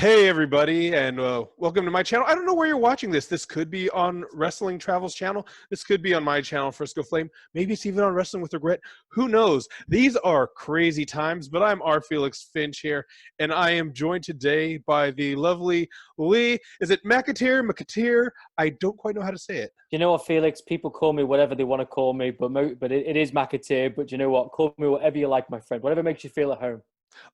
Hey everybody, and welcome to my channel. I don't know where you're watching this. This could be on Wrestling Travels channel. This could be on my channel, Frisco Flame. Maybe it's even on Wrestling with Regret. Who knows? These are crazy times, but I'm R. Felix Finch here, and I am joined today by the lovely Lee. Is it McAteer? McAteer? I don't quite know how to say it. You know what, Felix? People call me whatever they want to call me, but it is McAteer. But you know what? Call me whatever you like, my friend. Whatever makes you feel at home.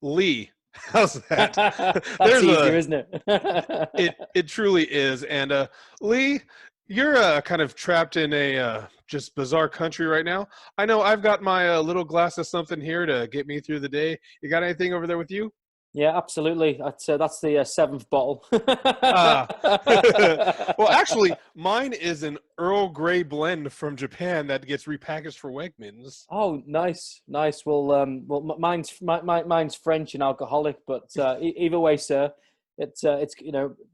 Lee. How's that? That's easier, isn't it? It truly is. And Lee, you're kind of trapped in a just bizarre country right now. I know I've got my little glass of something here to get me through the day. You got anything over there with you? Yeah, absolutely. That's the seventh bottle. Ah. Well, actually, mine is an Earl Grey blend from Japan that gets repackaged for Wegmans. Oh, nice. Mine's French and alcoholic, but either way, sir, it's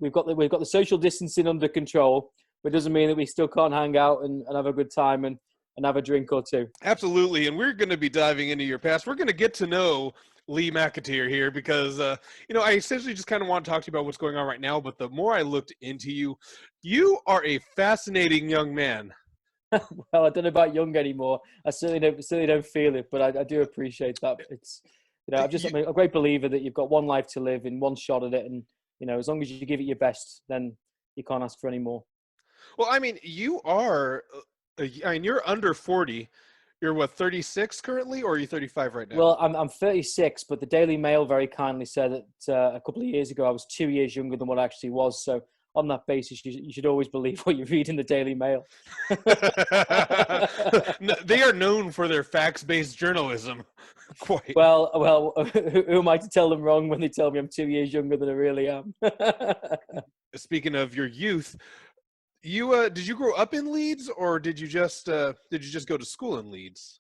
we've got the social distancing under control, but it doesn't mean that we still can't hang out and have a good time and have a drink or two. Absolutely, and we're going to be diving into your past. We're going to get to know Lee McAteer here because, I essentially just kind of want to talk to you about what's going on right now, but the more I looked into you, you are a fascinating young man. Well, I don't know about young anymore. I certainly don't feel it, but I do appreciate that. It's, I'm a great believer that you've got one life to live in one shot at it. And, as long as you give it your best, then you can't ask for any more. Well, I mean, you're under 40. You're what, 36 currently, or are you 35 right now? Well, I'm 36, but the Daily Mail very kindly said that a couple of years ago I was 2 years younger than what I actually was. So on that basis, you should always believe what you read in the Daily Mail. They are known for their facts-based journalism. Quite. Well, who am I to tell them wrong when they tell me I'm 2 years younger than I really am? Speaking of your youth, did you grow up in Leeds, or did you just go to school in Leeds?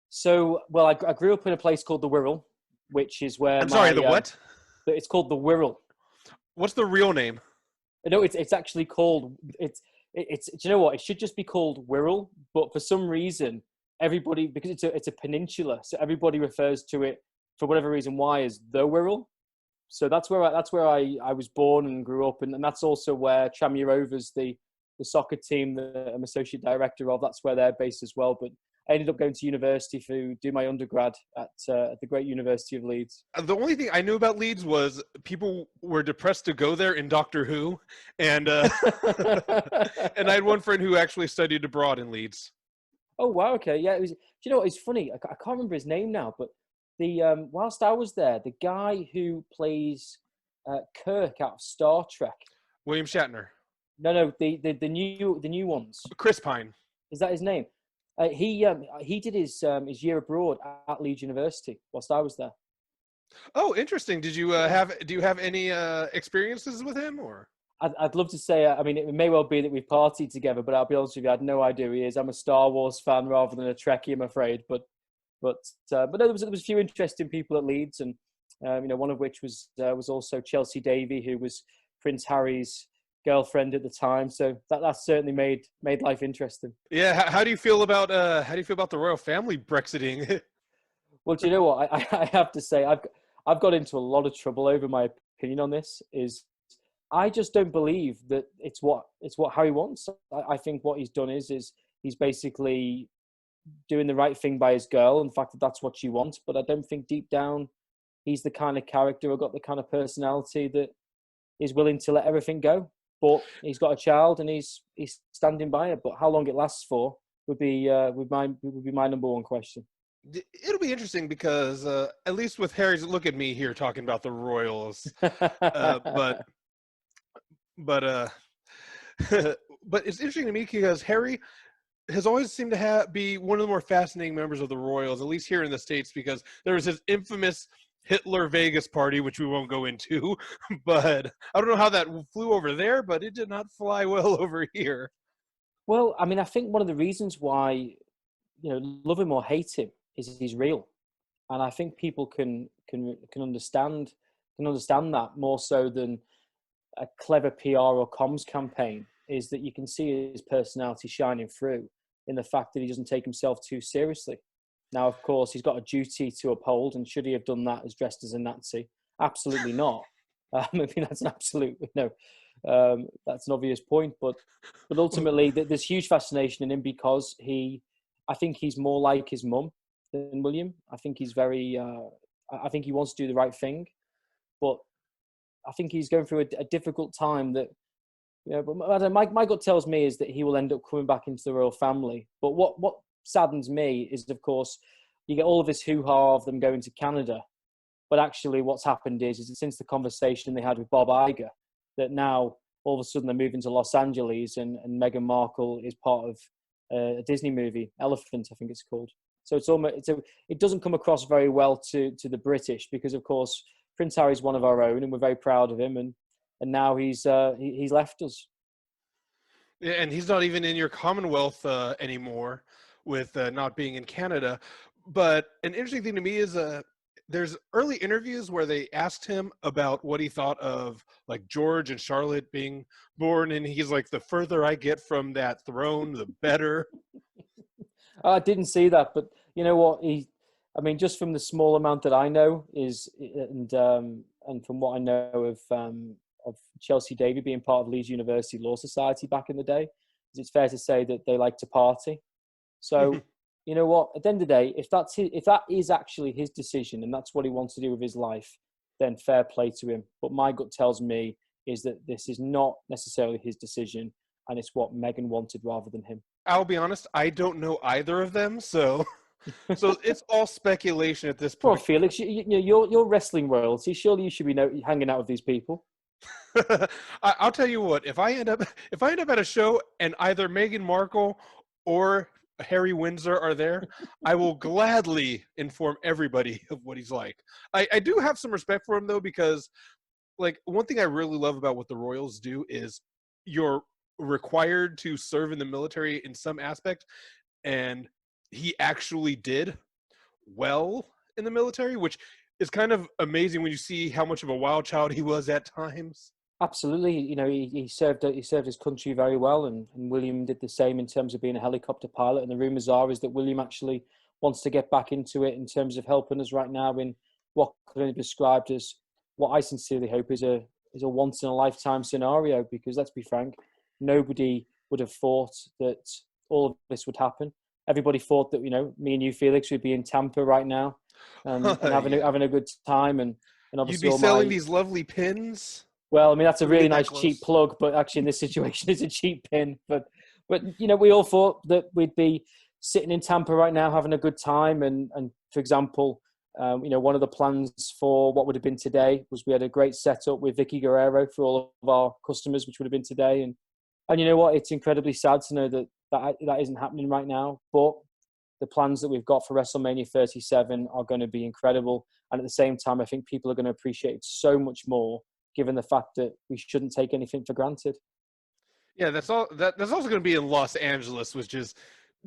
So, well, I grew up in a place called the Wirral, which is where the what? It's called the Wirral. What's the real name? No, it's actually called it's. Do you know what? It should just be called Wirral, but for some reason, everybody, because it's a peninsula, so everybody refers to it for whatever reason why as the Wirral. So that's where I was born and grew up, and that's also where Tranmere Rovers, the soccer team that I'm associate director of, that's where they're based as well. But I ended up going to university to do my undergrad at the great University of Leeds. The only thing I knew about Leeds was people were depressed to go there in Doctor Who, and and I had one friend who actually studied abroad in Leeds. Oh wow, okay, yeah. It was. Do you know what? It's funny. I can't remember his name now, but the whilst I was there, the guy who plays Kirk out of Star Trek, William Shatner. No, the new ones. Chris Pine. Is that his name? He did his year abroad at Leeds University whilst I was there. Oh, interesting. Do you have any experiences with him, or? I'd love to say. I mean, it may well be that we've partied together, but I'll be honest with you, I had no idea who he is. I'm a Star Wars fan rather than a Trekkie, I'm afraid. But no, there was a few interesting people at Leeds, and one of which was also Chelsea Davy, who was Prince Harry's girlfriend at the time. So that certainly made life interesting. Yeah. How do you feel about the royal family Brexiting? Well, do you know what? I have to say I've got into a lot of trouble over my opinion on this. Is I just don't believe that it's what Harry wants. I think what he's done is he's basically doing the right thing by his girl, and the fact that that's what she wants. But I don't think deep down he's the kind of character or got the kind of personality that is willing to let everything go. But he's got a child and he's standing by it. But how long it lasts for would be my number one question. It'll be interesting because at least with Harry's, look at me here talking about the royals, but but it's interesting to me because Harry has always seemed to be one of the more fascinating members of the royals, at least here in the States, because there was his infamous Hitler Vegas party, which we won't go into, but I don't know how that flew over there, but it did not fly well over here. Well, I mean, I think one of the reasons why, love him or hate him is he's real. And I think people can understand that more so than a clever PR or comms campaign, is that you can see his personality shining through in the fact that he doesn't take himself too seriously. Now, of course, he's got a duty to uphold, and should he have done that as dressed as a Nazi? Absolutely not. I mean, that's an absolute, that's an obvious point. But ultimately, there's huge fascination in him because I think he's more like his mum than William. I think he's very, I think he wants to do the right thing, but I think he's going through a difficult time that, but my gut tells me is that he will end up coming back into the royal family. But what saddens me is, of course, you get all of this hoo-ha of them going to Canada. But actually what's happened is that since the conversation they had with Bob Iger, that now all of a sudden they're moving to Los Angeles and Meghan Markle is part of a Disney movie, Elephant, I think it's called. So it doesn't come across very well to the British because, of course, Prince Harry's one of our own and we're very proud of him. And now he's left us. Yeah, and he's not even in your Commonwealth anymore with not being in Canada. But an interesting thing to me is there's early interviews where they asked him about what he thought of like George and Charlotte being born, and he's like, the further I get from that throne, the better. I didn't see that, but you know what? Just from the small amount that I know and from what I know of Chelsea Davy being part of Leeds University Law Society back in the day, it's fair to say that they like to party. So. You know what? At the end of the day, if that is actually his decision and that's what he wants to do with his life, then fair play to him. But my gut tells me is that this is not necessarily his decision, and it's what Meghan wanted rather than him. I'll be honest, I don't know either of them, so it's all speculation at this point. Well, Felix, you're wrestling royalty. Surely you should be hanging out with these people. I'll tell you what. If I end up at a show and either Meghan Markle or Harry Windsor are there, I will gladly inform everybody of what he's like. I do have some respect for him though, because like one thing I really love about what the Royals do is you're required to serve in the military in some aspect, and he actually did well in the military, which is kind of amazing when you see how much of a wild child he was at times. Absolutely, he served his country very well, and William did the same in terms of being a helicopter pilot. And the rumours are is that William actually wants to get back into it in terms of helping us right now in what could be described as what I sincerely hope is a once in a lifetime scenario. Because let's be frank, nobody would have thought that all of this would happen. Everybody thought that me and you, Felix, would be in Tampa right now and having a good time, and obviously you'd be selling these lovely pins. Well, that's a really nice cheap plug, but actually in this situation it's a cheap pin. But we all thought that we'd be sitting in Tampa right now having a good time. And for example, one of the plans for what would have been today was we had a great setup with Vicky Guerrero for all of our customers, which would have been today. And you know what? It's incredibly sad to know that isn't happening right now. But the plans that we've got for WrestleMania 37 are going to be incredible. And at the same time, I think people are going to appreciate it so much more, given the fact that we shouldn't take anything for granted. Yeah, that's also going to be in Los Angeles, which is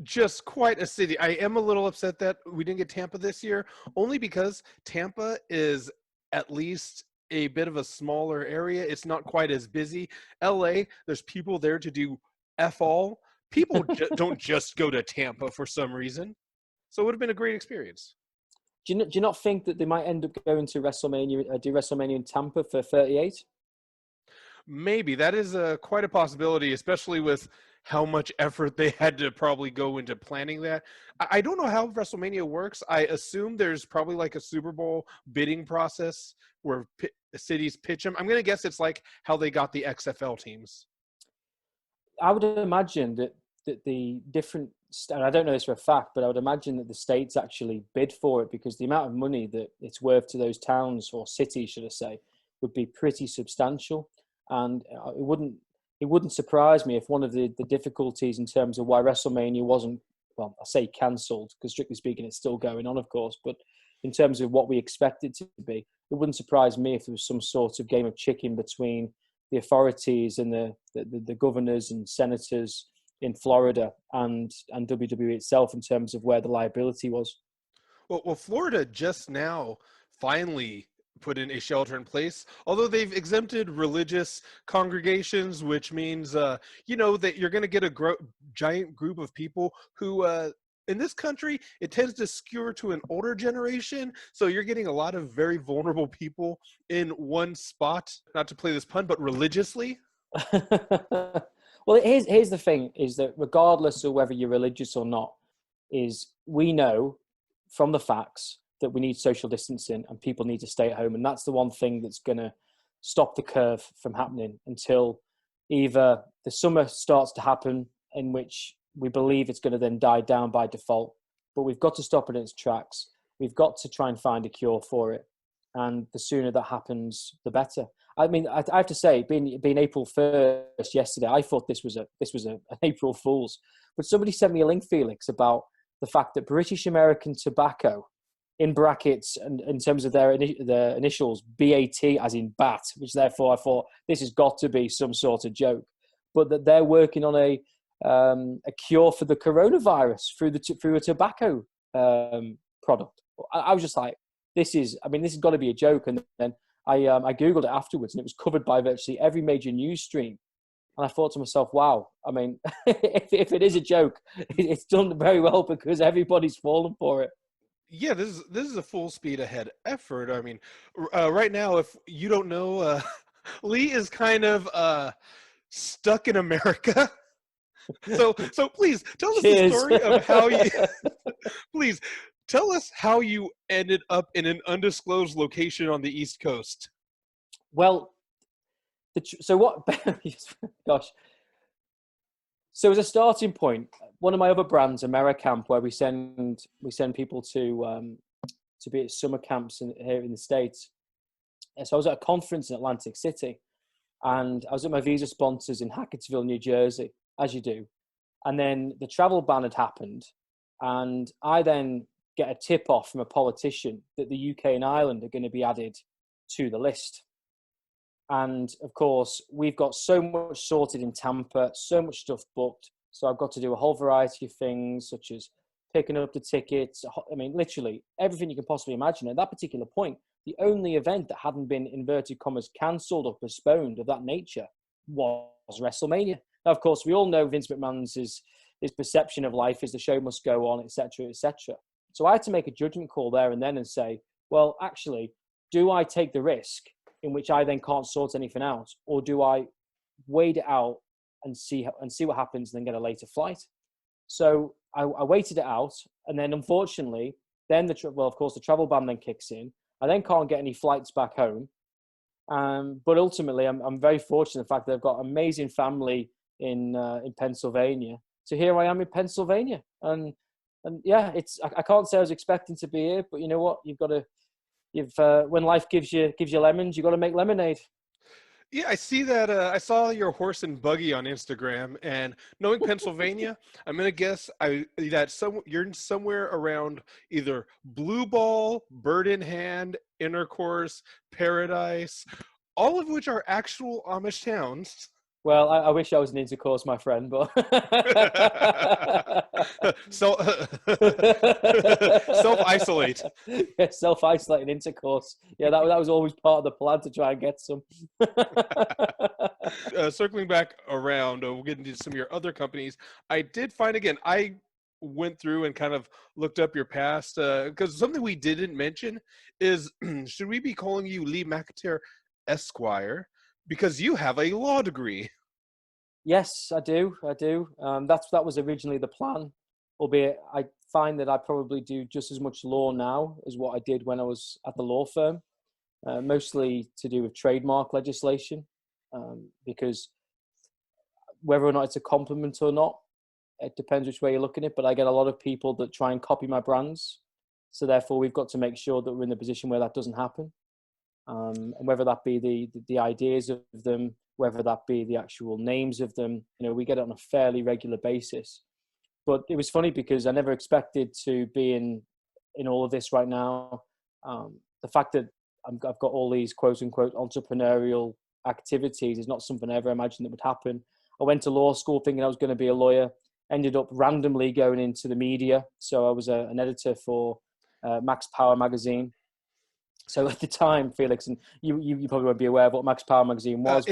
just quite a city. I am a little upset that we didn't get Tampa this year, only because Tampa is at least a bit of a smaller area. It's not quite as busy. LA, there's people there to do F all. People don't just go to Tampa for some reason. So it would have been a great experience. Do you not think that they might end up going to WrestleMania, do WrestleMania in Tampa for 38? Maybe. That is quite a possibility, especially with how much effort they had to probably go into planning that. I don't know how WrestleMania works. I assume there's probably like a Super Bowl bidding process where cities pitch them. I'm going to guess it's like how they got the XFL teams. I would imagine that the different, and I don't know this for a fact, but I would imagine that the states actually bid for it, because the amount of money that it's worth to those towns or cities, should I say, would be pretty substantial. And it wouldn't surprise me if one of the difficulties in terms of why WrestleMania wasn't, well, I say cancelled, because strictly speaking, it's still going on, of course, but in terms of what we expect it to be, it wouldn't surprise me if there was some sort of game of chicken between the authorities and the governors and senators in Florida and WWE itself in terms of where the liability was. Well, Florida just now finally put in a shelter in place, although they've exempted religious congregations, which means, that you're going to get a giant group of people who in this country, it tends to skew to an older generation. So you're getting a lot of very vulnerable people in one spot, not to play this pun, but religiously. Well, here's the thing, is that regardless of whether you're religious or not, is we know from the facts that we need social distancing and people need to stay at home. And that's the one thing that's going to stop the curve from happening until either the summer starts to happen, in which we believe it's going to then die down by default. But we've got to stop it in its tracks. We've got to try and find a cure for it. And the sooner that happens, the better. I mean, I have to say, being April 1st yesterday, I thought this was an April Fool's. But somebody sent me a link, Felix, about the fact that British American Tobacco, in brackets, and in terms of their initials, BAT, as in bat, which therefore I thought this has got to be some sort of joke, but that they're working on a cure for the coronavirus through a tobacco product. I was just like, this has got to be a joke. And then I Googled it afterwards, and it was covered by virtually every major news stream. And I thought to myself, wow, I mean, if it is a joke, it's done very well because everybody's fallen for it. Yeah, this is a full speed ahead effort. I mean, right now, if you don't know, Lee is kind of stuck in America. So please tell us the story of how you. Please tell us how you ended up in an undisclosed location on the East Coast. Well, so what? Gosh. So as a starting point, one of my other brands, Americamp, where we send people to be at summer camps here in the States. And so I was at a conference in Atlantic City, and I was at my visa sponsors in Hacketteville, New Jersey, as you do. And then the travel ban had happened, and I then get a tip off from a politician that the UK and Ireland are going to be added to the list. And of course, we've got so much sorted in Tampa, so much stuff booked. So I've got to do a whole variety of things, such as picking up the tickets. I mean, literally everything you can possibly imagine. At that particular point, the only event that hadn't been, inverted commas, cancelled or postponed of that nature was WrestleMania. Now, of course, we all know Vince McMahon's his perception of life is the show must go on, etc., etc. So I had to make a judgment call there and then and say, well, actually, do I take the risk in which I then can't sort anything out, or do I wait it out and see what happens and then get a later flight? So I waited it out, and then unfortunately, then of course the travel ban then kicks in. I then can't get any flights back home. But ultimately, I'm very fortunate in the fact that I've got an amazing family in Pennsylvania. So here I am in Pennsylvania, and yeah, I can't say I was expecting to be here, but you know what? When life gives you lemons, you got to make lemonade. Yeah, I see that. I saw your horse and buggy on Instagram, and knowing Pennsylvania, I'm gonna guess you're somewhere around either Blue Ball, Bird in Hand, Intercourse, Paradise, all of which are actual Amish towns. Well, I wish I was an Intercourse, my friend, but self-isolate. Yeah, self-isolate and Intercourse. Yeah, that was always part of the plan to try and get some. Circling back around, we'll get into some of your other companies. I did find, again, I went through and kind of looked up your past, because something we didn't mention is, should we be calling you Lee McAteer Esquire? Because you have a law degree. Yes, I do. That was originally the plan, albeit I find that I probably do just as much law now as what I did when I was at the law firm, mostly to do with trademark legislation, because whether or not it's a compliment or not, it depends which way you're looking at it, but I get a lot of people that try and copy my brands. So therefore, we've got to make sure that we're in the position where that doesn't happen. And whether that be the ideas of them, whether that be the actual names of them, we get it on a fairly regular basis. But it was funny because I never expected to be in all of this right now. The fact that I've got all these quote unquote entrepreneurial activities is not something I ever imagined that would happen. I went to law school thinking I was going to be a lawyer, ended up randomly going into the media. So I was an editor for Max Power magazine. So at the time, Felix, and you probably won't be aware of what Max Power magazine was.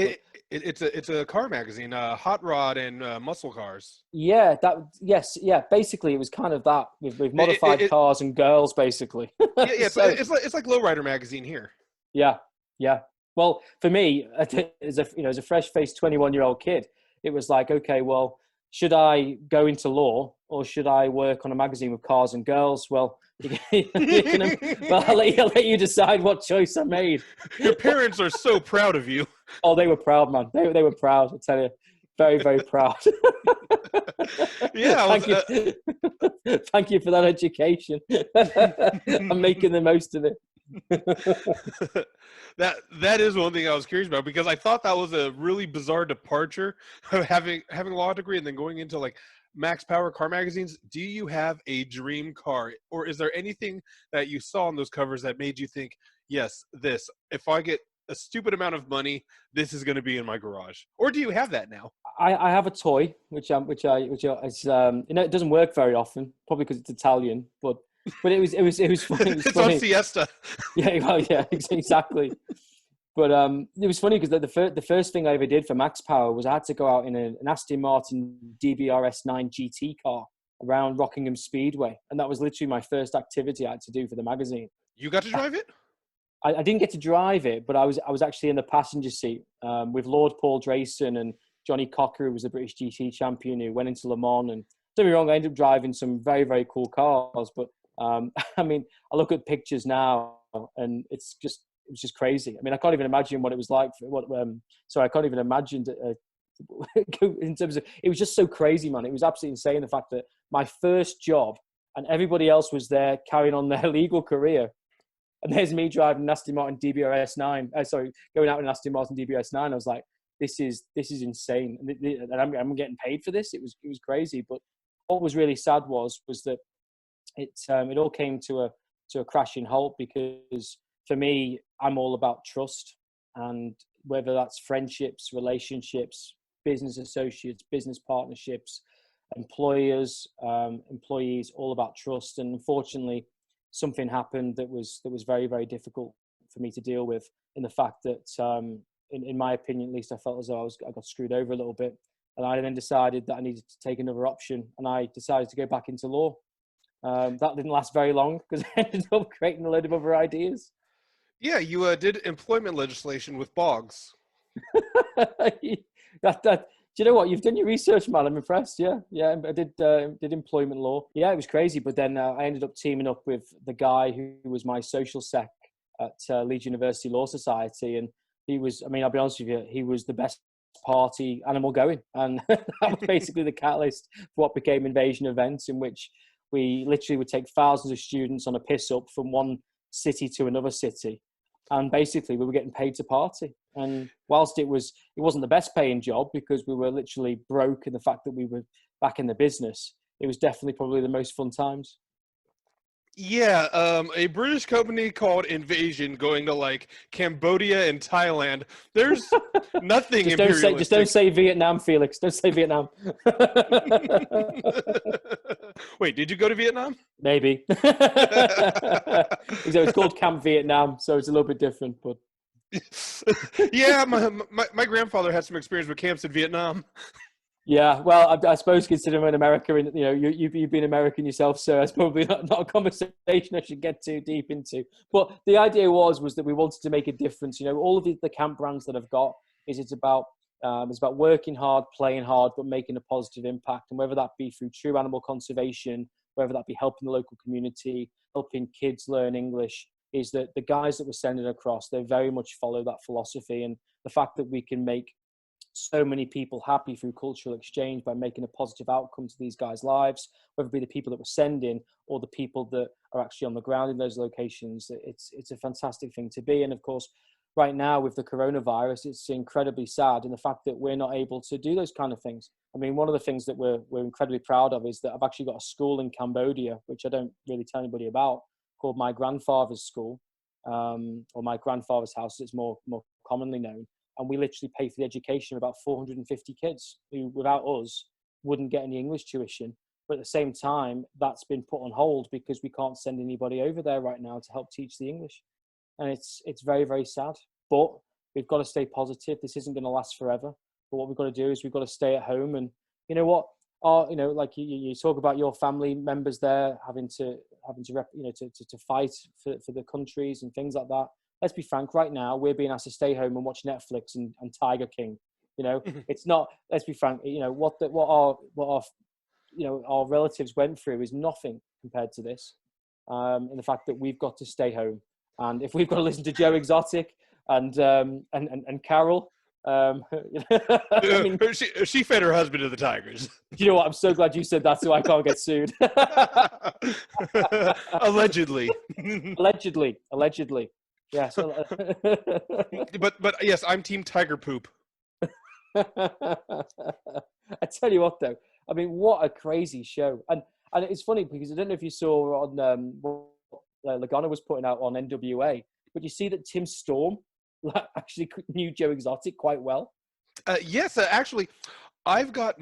It's a car magazine, Hot Rod and Muscle Cars. Yeah, yeah. Basically, it was kind of that with modified It cars and girls, basically. Yeah, yeah. So It's like Lowrider magazine here. yeah, yeah. Well, for me, as a fresh-faced 21-year-old kid, it was like, okay, well, should I go into law or should I work on a magazine with cars and girls? Well, well, I'll let you decide what choice I made. Your parents are so proud of you. Oh, they were proud, man. They were proud. I tell you, very, very proud. Yeah, Thank you. Thank you for that education. I'm making the most of it. That is one thing I was curious about, because I thought that was a really bizarre departure of having a law degree and then going into like Max Power car magazines. Do you have a dream car, or is there anything that you saw on those covers that made you think, yes, this, if I get a stupid amount of money, this is going to be in my garage? Or do you have that now? I have a toy which is it doesn't work very often, probably because it's Italian, but it was funny. It was It's funny. on Siesta. Yeah, well, yeah, exactly. But it was funny because the first thing I ever did for Max Power was I had to go out in an Aston Martin DBRS 9 GT car around Rockingham Speedway, and that was literally my first activity I had to do for the magazine. You got to drive it? I didn't get to drive it, but I was actually in the passenger seat with Lord Paul Drayson and Johnny Cocker, who was the British GT champion, who went into Le Mans. And don't get me wrong, I ended up driving some very, very cool cars. But I mean, I look at pictures now, and it was just crazy. I mean, I can't even imagine what it was like. I can't even imagine in terms of, it was just so crazy, man. It was absolutely insane, the fact that my first job and everybody else was there carrying on their legal career. And there's me driving an Aston Martin DBRS 9. Going out in an Aston Martin DBRS 9. I was like, this is insane, and I'm getting paid for this. It was crazy. But what was really sad was that it all came to a crashing halt, because for me, I'm all about trust, and whether that's friendships, relationships, business associates, business partnerships, employers, employees, all about trust. And unfortunately, something happened that was very, very difficult for me to deal with, in the fact that, in my opinion, at least, I felt as though I got screwed over a little bit. And I then decided that I needed to take another option, and I decided to go back into law. That didn't last very long, because I ended up creating a load of other ideas. Yeah, you did employment legislation with Boggs. Do you know what? You've done your research, man. I'm impressed. Yeah. I did employment law. Yeah, it was crazy. But then I ended up teaming up with the guy who was my social sec at Leeds University Law Society, and he was, I mean, I'll be honest with you, he was the best party animal going, and that was basically the catalyst for what became Invasion Events, in which we literally would take thousands of students on a piss up from one city to another city. And basically, we were getting paid to party. And whilst it wasn't the best paying job, because we were literally broke in the fact that we were back in the business, it was definitely probably the most fun times. Yeah, a British company called Invasion going to like Cambodia and Thailand. There's nothing imperialistic. Just don't say Vietnam, Felix. Don't say Vietnam. Wait, did you go to Vietnam? Maybe. It's called Camp Vietnam, so it's a little bit different. But yeah, my grandfather had some experience with camps in Vietnam. Yeah, well, I suppose considering we're in America, and you've been American yourself, so that's probably not a conversation I should get too deep into. But the idea was that we wanted to make a difference. All of the camp brands that I've got it's about working hard, playing hard, but making a positive impact. And whether that be through true animal conservation, whether that be helping the local community, helping kids learn English, is that the guys that we're sending across, they very much follow that philosophy. And the fact that we can make so many people happy through cultural exchange by making a positive outcome to these guys' lives, whether it be the people that we're sending or the people that are actually on the ground in those locations, it's a fantastic thing to be. And of course, right now with the coronavirus, it's incredibly sad in the fact that we're not able to do those kind of things. I mean, one of the things that we're incredibly proud of is that I've actually got a school in Cambodia, which I don't really tell anybody about, called my grandfather's school, or my grandfather's house, as it's more commonly known. And we literally pay for the education of about 450 kids who, without us, wouldn't get any English tuition. But at the same time, that's been put on hold because we can't send anybody over there right now to help teach the English. And it's very, very sad. But we've got to stay positive. This isn't going to last forever. But what we've got to do is we've got to stay at home. And you know what? Like you talk about your family members there having to fight for the countries and things like that. Let's be frank. Right now, we're being asked to stay home and watch Netflix and Tiger King. It's not. Let's be frank. What our relatives went through is nothing compared to this. And the fact that we've got to stay home, and if we've got to listen to Joe Exotic and Carol, I mean, she fed her husband to the tigers. You know what? I'm so glad you said that, so I can't get sued. Allegedly. Allegedly. Yes. But yes, I'm Team Tiger Poop. I tell you what, though. I mean, what a crazy show. And it's funny because I don't know if you saw on what Lagana was putting out on NWA, but you see that Tim Storm actually knew Joe Exotic quite well. Yes, actually, I've got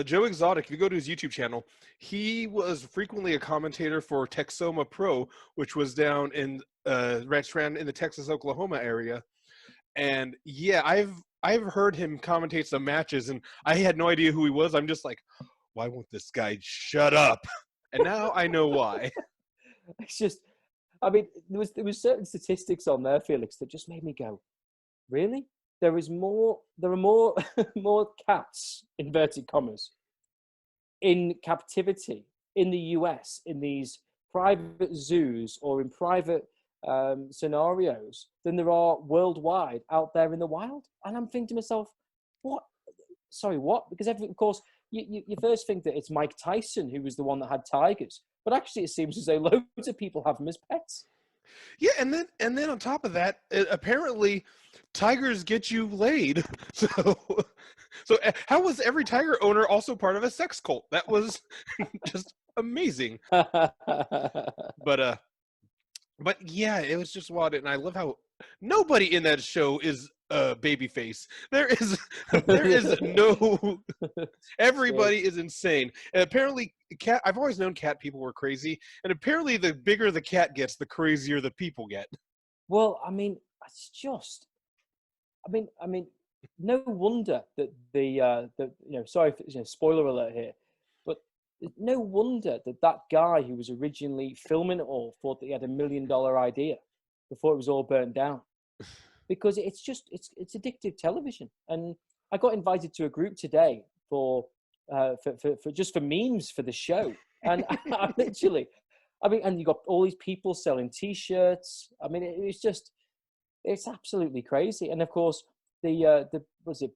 Joe Exotic. If you go to his YouTube channel, he was frequently a commentator for Texoma Pro, which was down in Ranch Strand in the Texas-Oklahoma area. And yeah, I've heard him commentate some matches, and I had no idea who he was. I'm just like, why won't this guy shut up? And now I know why. It's just, I mean, there was certain statistics on there, Felix, that just made me go, really? There are more more cats, inverted commas, in captivity in the US in these private zoos or in private scenarios than there are worldwide out there in the wild. And I'm thinking to myself, what? Sorry, what? Because of course, you first think that it's Mike Tyson who was the one that had tigers, but actually it seems as though loads of people have them as pets. Yeah, and then on top of that, apparently tigers get you laid. So how was every tiger owner also part of a sex cult? That was just amazing. But yeah, it was just wild, and I love how nobody in that show is babyface. There is no. Everybody is insane, and apparently, cat. I've always known cat people were crazy, and apparently, the bigger the cat gets, the crazier the people get. Well, I mean, it's just. I mean, no wonder that sorry, for, spoiler alert here, but no wonder that guy who was originally filming it all thought that he had $1 million idea before it was all burnt down. Because it's addictive television. And I got invited to a group today for just for memes for the show. And I literally, and you got all these people selling T-shirts. I mean, it's absolutely crazy. And of course, the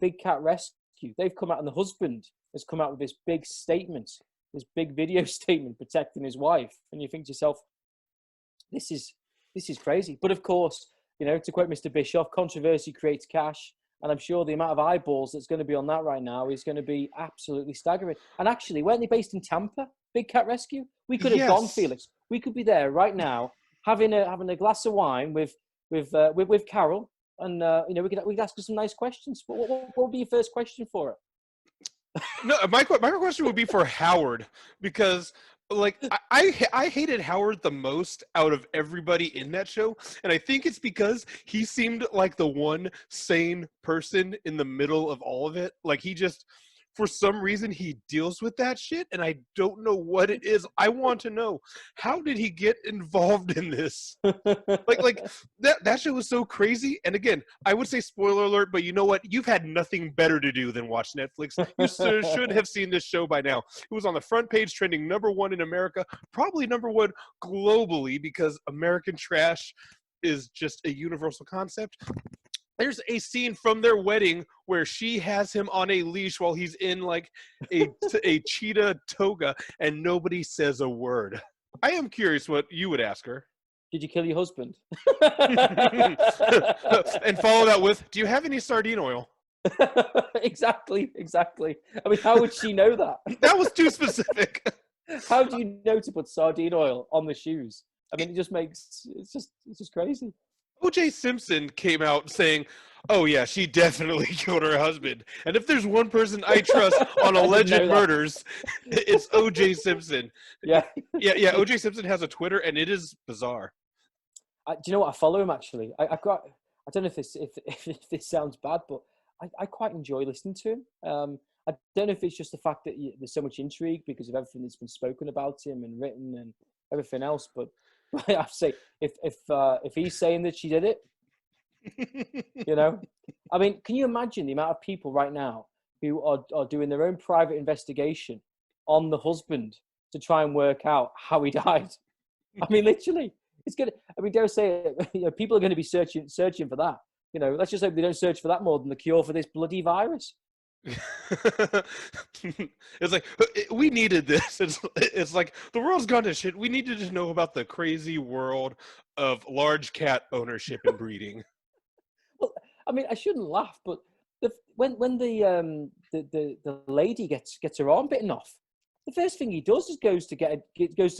Big Cat Rescue, they've come out, and the husband has come out with this big statement, this big video statement protecting his wife. And you think to yourself, this is crazy. But of course, to quote Mr. Bischoff, controversy creates cash. And I'm sure the amount of eyeballs that's going to be on that right now is going to be absolutely staggering. And actually, weren't they based in Tampa, Big Cat Rescue? We could have gone, Felix. We could be there right now, having a glass of wine with Carol, and we could ask her some nice questions. What would be your first question for her? No, my question would be for Howard, because I hated Howard the most out of everybody in that show, and I think it's because he seemed like the one sane person in the middle of all of it. Like, he just, for some reason, he deals with that shit, and I don't know what it is. I want to know, how did he get involved in this? like that show was so crazy. And again, I would say spoiler alert, but you know what? You've had nothing better to do than watch Netflix. You should have seen this show by now. It was on the front page, trending #1 in America, probably #1 globally, because American trash is just a universal concept. There's a scene from their wedding where she has him on a leash while he's in like a cheetah toga, and nobody says a word. I am curious what you would ask her. Did you kill your husband? And follow that with, do you have any sardine oil? Exactly. I mean, how would she know that? That was too specific. How do you know to put sardine oil on the shoes? I mean, it's just crazy. O.J. Simpson came out saying, oh yeah, she definitely killed her husband. And if there's one person I trust on alleged murders, it's O.J. Simpson. Yeah. Yeah. O.J. Simpson has a Twitter, and it is bizarre. Do you know what? I follow him, actually. I don't know if if this sounds bad, but I quite enjoy listening to him. I don't know if it's just the fact that there's so much intrigue because of everything that's been spoken about him and written and everything else. But I have to say, if he's saying that she did it, you know, I mean, can you imagine the amount of people right now who are doing their own private investigation on the husband to try and work out how he died? I mean, literally, it's gonna. I mean, dare I say it, you know, people are going to be searching for that. You know, let's just hope they don't search for that more than the cure for this bloody virus. It's like we needed this. It's like the world's gone to shit. We needed to know about the crazy world of large cat ownership and breeding. Well, I mean, I shouldn't laugh, but when the lady gets her arm bitten off, the first thing he does is goes to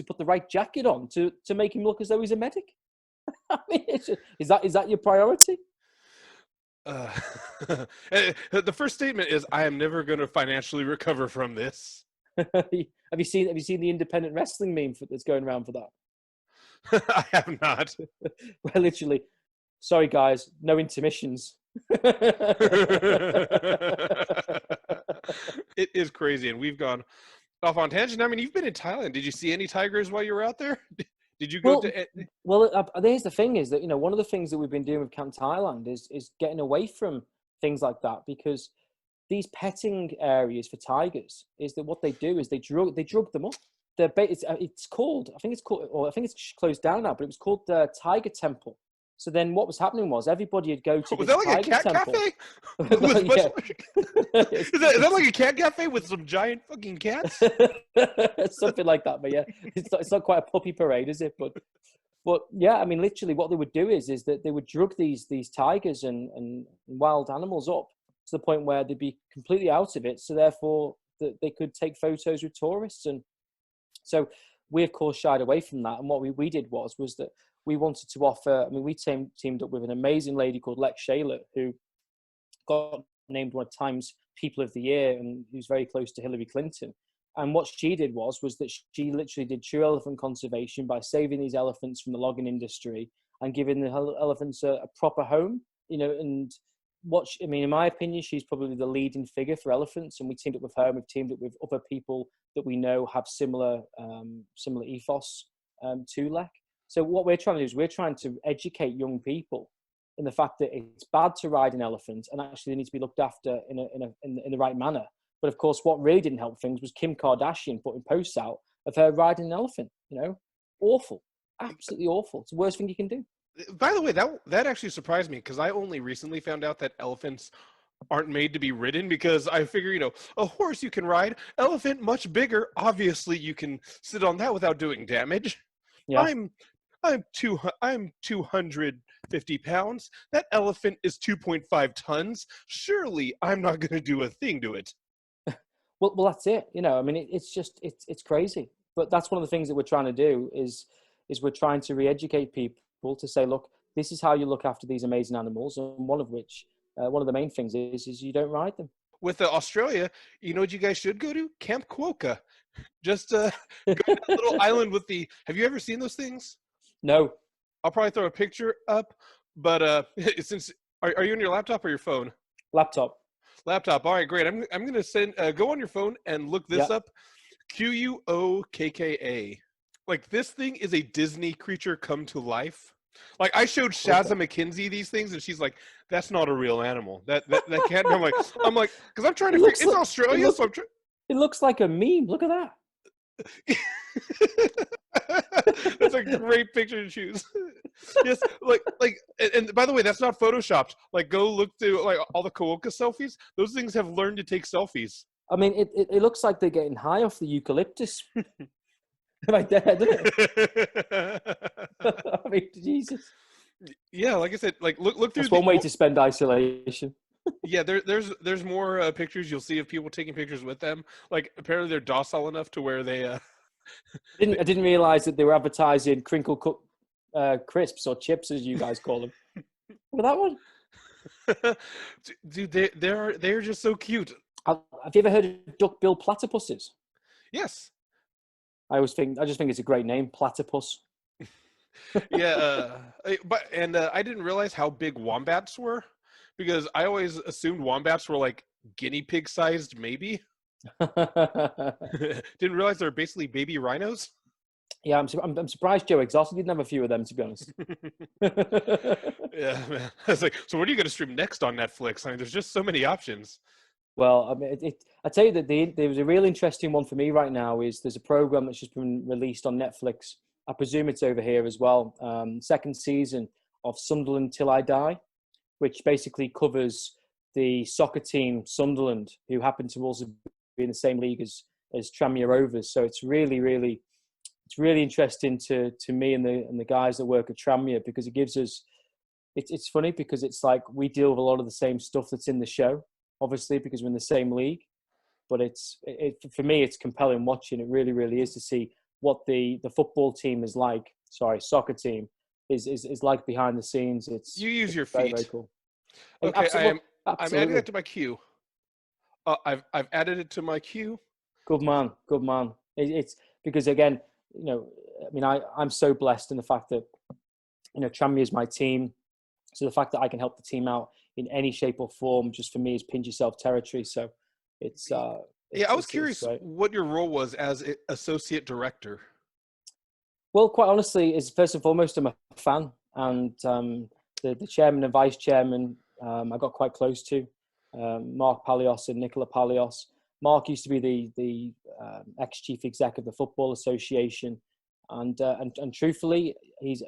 put the right jacket on to make him look as though he's a medic. I mean, is that your priority? The first statement is, "I am never going to financially recover from this." Have you seen the independent wrestling meme that's going around for that? I have not. Well, literally, sorry guys, no intermissions. It is crazy, and we've gone off on tangent. I mean, you've been in Thailand. Did you see any tigers while you were out there? Did you go to? Well, here's the thing: is that, you know, one of the things that we've been doing with Camp Thailand is getting away from things like that, because these petting areas for tigers is that what they do is they drug them up. It's called, I think it's closed down now, but it was called the Tiger Temple. So then what was happening was everybody would go to Was this that like Tiger a cat Temple. Cafe? Is that like a cat cafe with some giant fucking cats? Something like that, but yeah, it's not quite a puppy parade, is it? But yeah, I mean, literally, what they would do is that they would drug these tigers and wild animals up to the point where they'd be completely out of it. So therefore, that they could take photos with tourists, and so we of course shied away from that. And what we did was that we wanted to offer. I mean, we teamed up with an amazing lady called Lex Shaler, who got named one of Time's People of the Year and who's very close to Hillary Clinton. And what she did was that she literally did true elephant conservation by saving these elephants from the logging industry and giving the elephants a proper home, you know. And I mean, in my opinion, she's probably the leading figure for elephants. And we teamed up with her, and we've teamed up with other people that we know have similar ethos to Lek. So what we're trying to do is we're trying to educate young people in the fact that it's bad to ride an elephant, and actually they need to be looked after in the right manner. But of course, what really didn't help things was Kim Kardashian putting posts out of her riding an elephant. You know, awful, absolutely awful. It's the worst thing you can do. By the way, that actually surprised me, because I only recently found out that elephants aren't made to be ridden, because I figure, you know, a horse you can ride, elephant much bigger. Obviously, you can sit on that without doing damage. Yeah. I'm 250 pounds. That elephant is 2.5 tons. Surely I'm not going to do a thing to it. Well, that's it. You know, I mean, it's crazy. But that's one of the things that we're trying to do is we're trying to re-educate people to say, look, this is how you look after these amazing animals, and one of the main things is you don't ride them. With Australia, you know what you guys should go to? Camp Quokka. Just go to that little island with the. Have you ever seen those things? No. I'll probably throw a picture up, but since are you on your laptop or your phone? Laptop. Laptop. All right, great. I'm gonna send. Go on your phone and look this up. Quokka. Like, this thing is a Disney creature come to life. Like, I showed Shazza McKenzie these things, and she's like, "That's not a real animal. That can't." I'm like, because I'm trying to. It's Australia, so I'm trying. It looks like a meme. Look at that. That's a great picture to choose. Yes, and by the way, that's not photoshopped. Like, go look through like all the Quokka selfies. Those things have learned to take selfies. I mean, it looks like they're getting high off the eucalyptus. Right there, doesn't it? I mean, Jesus. Yeah, like I said, like look through. That's one way to spend isolation. Yeah, there's more pictures you'll see of people taking pictures with them. Like, apparently they're docile enough to where they. I didn't realize that they were advertising crinkle cut crisps or chips, as you guys call them. Look at that one. Dude, they're just so cute. Have you ever heard of duck-billed platypuses? Yes. I just think it's a great name, platypus. Yeah, I didn't realize how big wombats were because I always assumed wombats were like guinea pig sized, maybe. Didn't realize they're basically baby rhinos. Yeah, I'm surprised Joe Exotic didn't have a few of them, to be honest. Yeah, man. I was like, so what are you going to stream next on Netflix? I mean, there's just so many options. Well, I mean, I tell you that there was a real interesting one for me right now. Is there's a program that's just been released on Netflix. I presume it's over here as well. Second season of Sunderland Till I Die, which basically covers the soccer team Sunderland, who happen to also be in the same league as Tranmere Rovers. So it's really interesting to me and the guys that work at Tranmere, because it gives us. It's funny because it's like we deal with a lot of the same stuff that's in the show, obviously, because we're in the same league. But for me, it's compelling watching. It really is to see what the football team is like. Sorry, soccer team is like behind the scenes. You use your very, feet. very cool. Okay, Absolutely. I'm adding that to my queue. I've added it to my queue. Good man. It's because, again, I mean, I'm so blessed in the fact that Tranmere is my team. So the fact that I can help the team out in any shape or form, just for me, is pinch yourself territory. So it's yeah. I was curious what your role was as associate director. Well, quite honestly, is first and foremost, I'm a fan, and the chairman and vice chairman I got quite close to, Mark Palios and Nicola Palios. Mark used to be the ex-chief exec of the Football Association, and truthfully, he's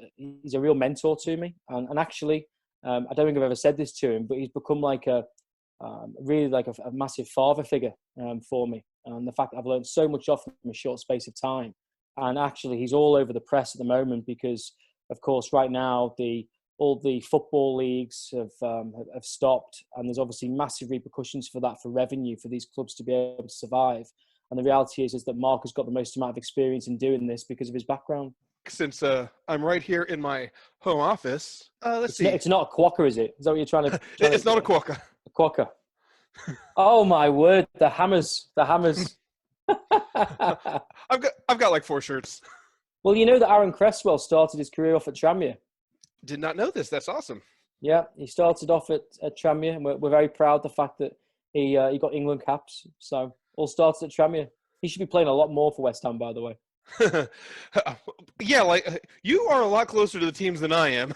a real mentor to me. And actually, I don't think I've ever said this to him, but he's become like really like a massive father figure for me. And the fact that I've learned so much off him in a short space of time. And actually, he's all over the press at the moment because, of course, right now all the football leagues have stopped, and there's obviously massive repercussions for that, for revenue, for these clubs to be able to survive. And the reality is that Mark has got the most amount of experience in doing this because of his background. Since I'm right here in my home office, let's see. It's not a quokka, is it? Is that what you're trying to? It's not a quokka. A quokka. Oh my word! The hammers. I've got like 4 shirts. Well, you know that Aaron Cresswell started his career off at Tranmere. Did not know this. That's awesome. Yeah, he started off at Tranmere, and we're very proud of the fact that he got England caps. So all started at Tranmere. He should be playing a lot more for West Ham, by the way. Yeah, like you are a lot closer to the teams than I am.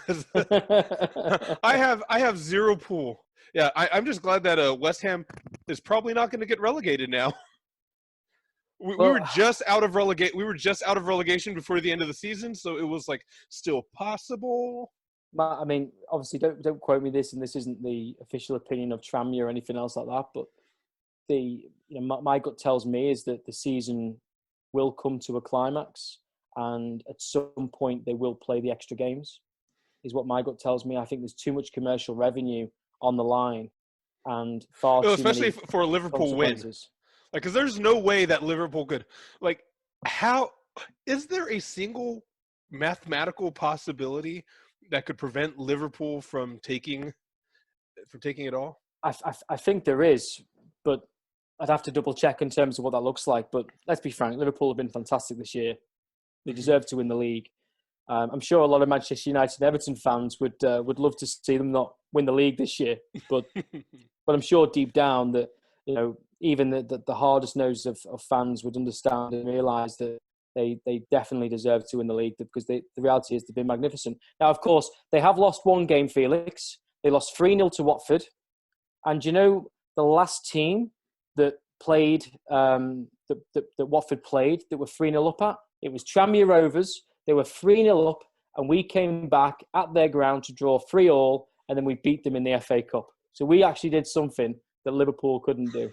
I have 0 pool. Yeah, I'm just glad that West Ham is probably not going to get relegated now. We were just out of relegation before the end of the season, so it was like still possible. I mean, obviously, don't quote me this, and this isn't the official opinion of Tranmere or anything else like that. But my gut tells me is that the season will come to a climax, and at some point they will play the extra games. Is what my gut tells me. I think there's too much commercial revenue on the line, and far too especially many for a Liverpool win. Like, because there's no way that Liverpool could, like, how is there a single mathematical possibility that could prevent Liverpool from taking it all? I think there is, but I'd have to double check in terms of what that looks like. But let's be frank, Liverpool have been fantastic this year. They deserve to win the league. I'm sure a lot of Manchester United and Everton fans would love to see them not win the league this year, but I'm sure deep down that even the hardest nosed of fans would understand and realise that they definitely deserve to win the league, because the reality is they've been magnificent. Now, of course, they have lost one game, Felix. They lost 3-0 to Watford. And the last team that played, that Watford played, that were 3-0 up at, it was Tranmere Rovers. They were 3-0 up, and we came back at their ground to draw 3-3, and then we beat them in the FA Cup. So we actually did something that Liverpool couldn't do.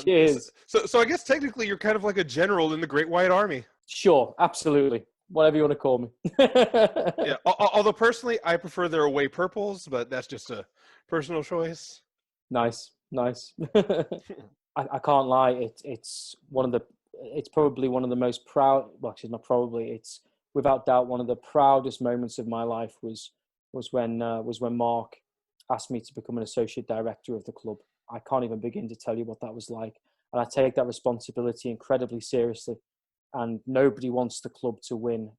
Cheers. So I guess technically you're kind of like a general in the Great White Army. Sure, absolutely. Whatever you want to call me. Yeah. Although personally, I prefer their away purples, but that's just a personal choice. Nice. I can't lie. It's probably one of the most proud. Well, actually, not probably. It's without doubt one of the proudest moments of my life was when Mark asked me to become an associate director of the club. I can't even begin to tell you what that was like. And I take that responsibility incredibly seriously. And nobody wants the club to win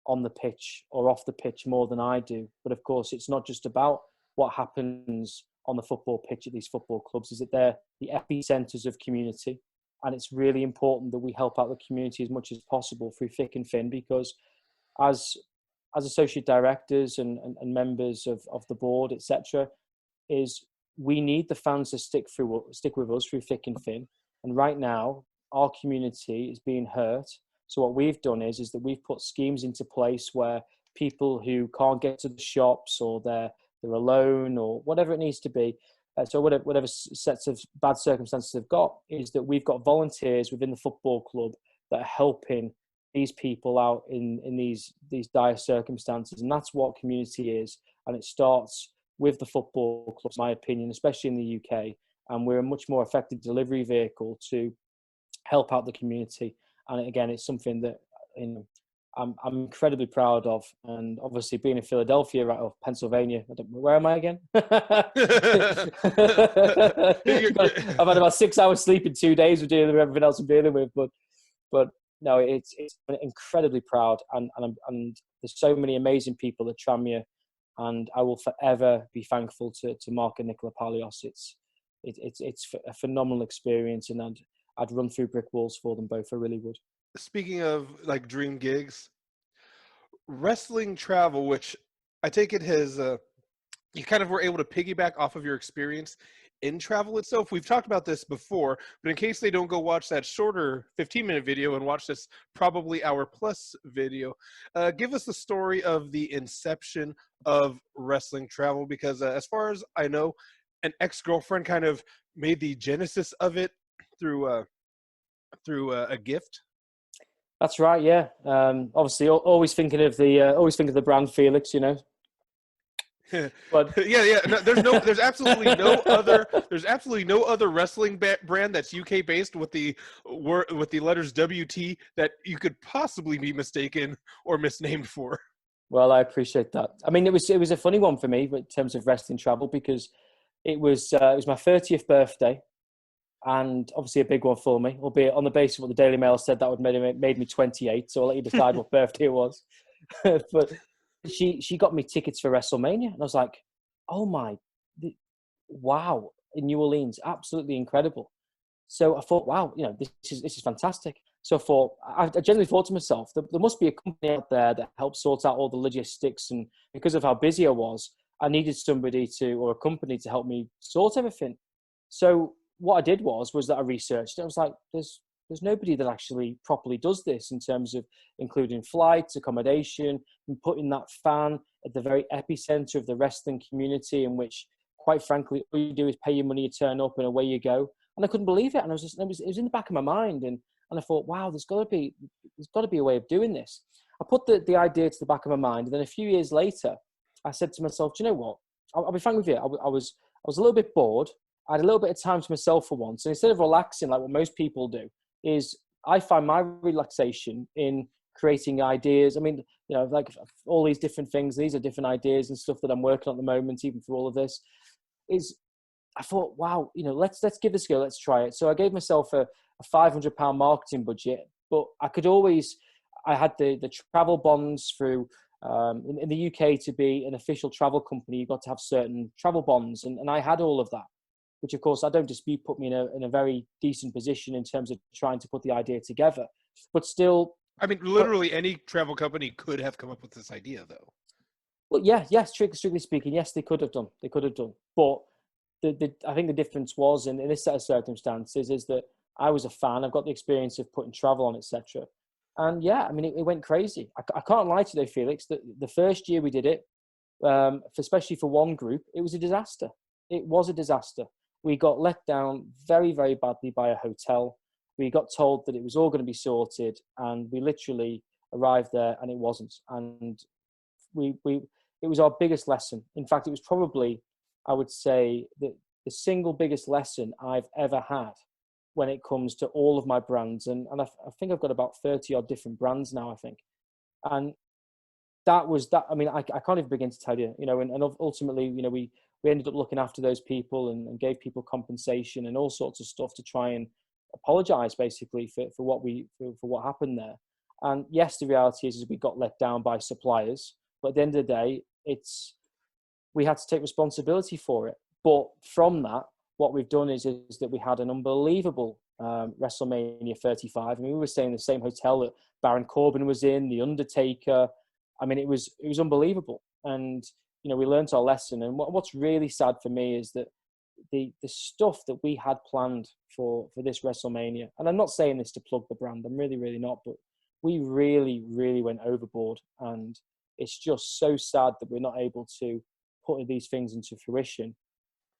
on the pitch or off the pitch more than I do. But of course, it's not just about what happens on the football pitch at these football clubs, is that they're the epicenters of community. And it's really important that we help out the community as much as possible through thick and thin, because as associate directors and members of the board, etc., is we need the fans to stick with us through thick and thin. And right now, our community is being hurt. So what we've done is that we've put schemes into place where people who can't get to the shops, or they're alone, or whatever it needs to be, so whatever sets of bad circumstances they've got, is that we've got volunteers within the football club that are helping these people out in these dire circumstances. And that's what community is. And it starts with the football clubs, in my opinion, especially in the UK. And we're a much more effective delivery vehicle to help out the community. And again, it's something that I'm incredibly proud of. And obviously, being in Philadelphia, right, or Pennsylvania, where am I again? I've had about 6 hours sleep in 2 days of dealing with everything else I'm dealing with. But no, it's incredibly proud, and there's so many amazing people at Tranmere, and I will forever be thankful to Mark and Nicola Palios. It's a phenomenal experience, and I'd run through brick walls for them both. I really would. Speaking of like dream gigs, wrestling travel, which I take it has you kind of were able to piggyback off of your experience in travel itself. We've talked about this before, but in case they don't go watch that shorter 15-minute video and watch this probably hour plus video, give us the story of the inception of wrestling travel, because as far as I know, an ex-girlfriend kind of made the genesis of it through a gift. That's right. Yeah. Obviously, always thinking of the brand Felix, you know. But yeah. No, there's absolutely no other wrestling brand that's UK based with the letters WT that you could possibly be mistaken or misnamed for. Well, I appreciate that. I mean, it was a funny one for me in terms of wrestling travel, because it was my 30th birthday, and obviously a big one for me, albeit on the basis of what the Daily Mail said that would made me 28. So I'll let you decide what birthday it was. But she got me tickets for WrestleMania, and I was like, oh my, wow, in New Orleans, absolutely incredible. So I thought, wow, you know, this is fantastic. So I generally thought to myself, there must be a company out there that helps sort out all the logistics, and because of how busy I was, I needed somebody or a company to help me sort everything. So what I did was that I researched it. I was like, there's nobody that actually properly does this in terms of including flights, accommodation, and putting that fan at the very epicenter of the wrestling community, in which, quite frankly, all you do is pay your money, you turn up, and away you go. And I couldn't believe it. And it was in the back of my mind. And I thought, wow, there's got to be a way of doing this. I put the idea to the back of my mind. And then a few years later, I said to myself, do you know what? I'll be frank with you. I was a little bit bored. I had a little bit of time to myself for once. And instead of relaxing like what most people do, is I find my relaxation in creating ideas. I mean, you know, like all these different things, these are different ideas and stuff that I'm working on at the moment, even for all of this. I thought, wow, you know, let's give this a go. Let's try it. So I gave myself a £500 marketing budget, but I had the travel bonds through, in the UK, to be an official travel company, you've got to have certain travel bonds. And I had all of that, which of course I don't dispute put me in a very decent position in terms of trying to put the idea together. But still, I mean, literally any travel company could have come up with this idea, though. Well, yes, strictly speaking, yes, they could have done. But I think the difference was, in this set of circumstances, is that I was a fan. I've got the experience of putting travel on, etc. And yeah, I mean, it went crazy. I can't lie to you, Felix. The first year we did it, especially for one group, it was a disaster. It was a disaster. We got let down very, very badly by a hotel. We got told that it was all going to be sorted, and we literally arrived there and it wasn't. And it was our biggest lesson. In fact, it was probably, I would say, the single biggest lesson I've ever had when it comes to all of my brands. And I think I've got about 30 odd different brands now, I think. And that was that. I mean, I can't even begin to tell you, you know, and ultimately, you know, we ended up looking after those people and gave people compensation and all sorts of stuff to try and apologize basically for what happened there. And yes, the reality is we got let down by suppliers. But at the end of the day, we had to take responsibility for it. But from that, what we've done is that we had an unbelievable WrestleMania 35. I mean, we were staying in the same hotel that Baron Corbin was in, The Undertaker. I mean, it was unbelievable. And, we learned our lesson. And what's really sad for me is that the stuff that we had planned for this WrestleMania, and I'm not saying this to plug the brand, I'm really, really not, but we really, really went overboard. And it's just so sad that we're not able to put these things into fruition.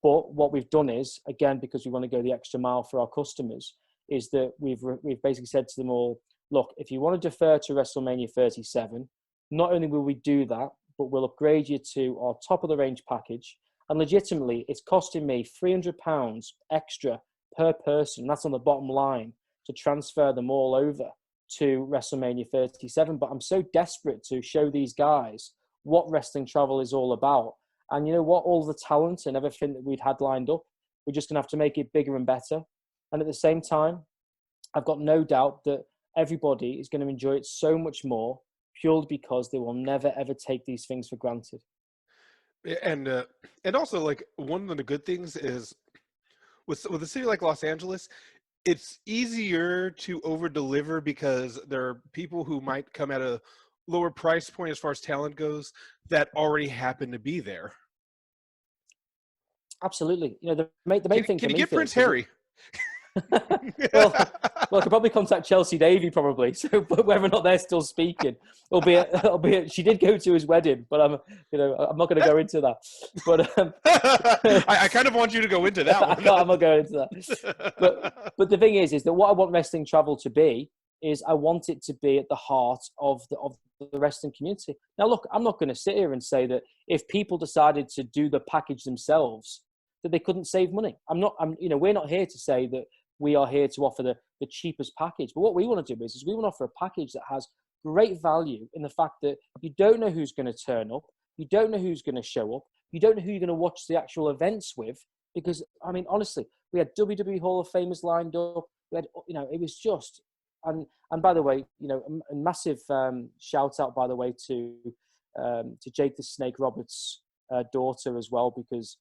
But what we've done is, again, because we want to go the extra mile for our customers, is that we've basically said to them all, look, if you want to defer to WrestleMania 37, not only will we do that, but we'll upgrade you to our top of the range package. And legitimately, it's costing me £300 extra per person. That's on the bottom line to transfer them all over to WrestleMania 37. But I'm so desperate to show these guys what wrestling travel is all about. And you know what? All the talent and everything that we'd had lined up, we're just going to have to make it bigger and better. And at the same time, I've got no doubt that everybody is going to enjoy it so much more purely because they will never, ever take these things for granted. And also, like, one of the good things is with a city like Los Angeles, it's easier to over deliver because there are people who might come at a lower price point as far as talent goes that already happen to be there. Absolutely. The main thing. Can you get Prince Harry? well, I could probably contact Chelsea Davy probably. So, but whether or not they're still speaking, albeit she did go to his wedding, but I'm not going to go into that. But I kind of want you to go into that one. I'm not going into that. But the thing is that what I want wrestling travel to be is I want it to be at the heart of the wrestling community. Now, look, I'm not going to sit here and say that if people decided to do the package themselves, that they couldn't save money. We're not here to say that we are here to offer the cheapest package. But what we want to do is we want to offer a package that has great value in the fact that you don't know who's going to turn up. You don't know who's going to show up. You don't know who you're going to watch the actual events with. Because, I mean, honestly, we had WWE Hall of Famers lined up. We had, it was just... And by the way, a massive shout out, by the way, to Jake the Snake Roberts' daughter as well, because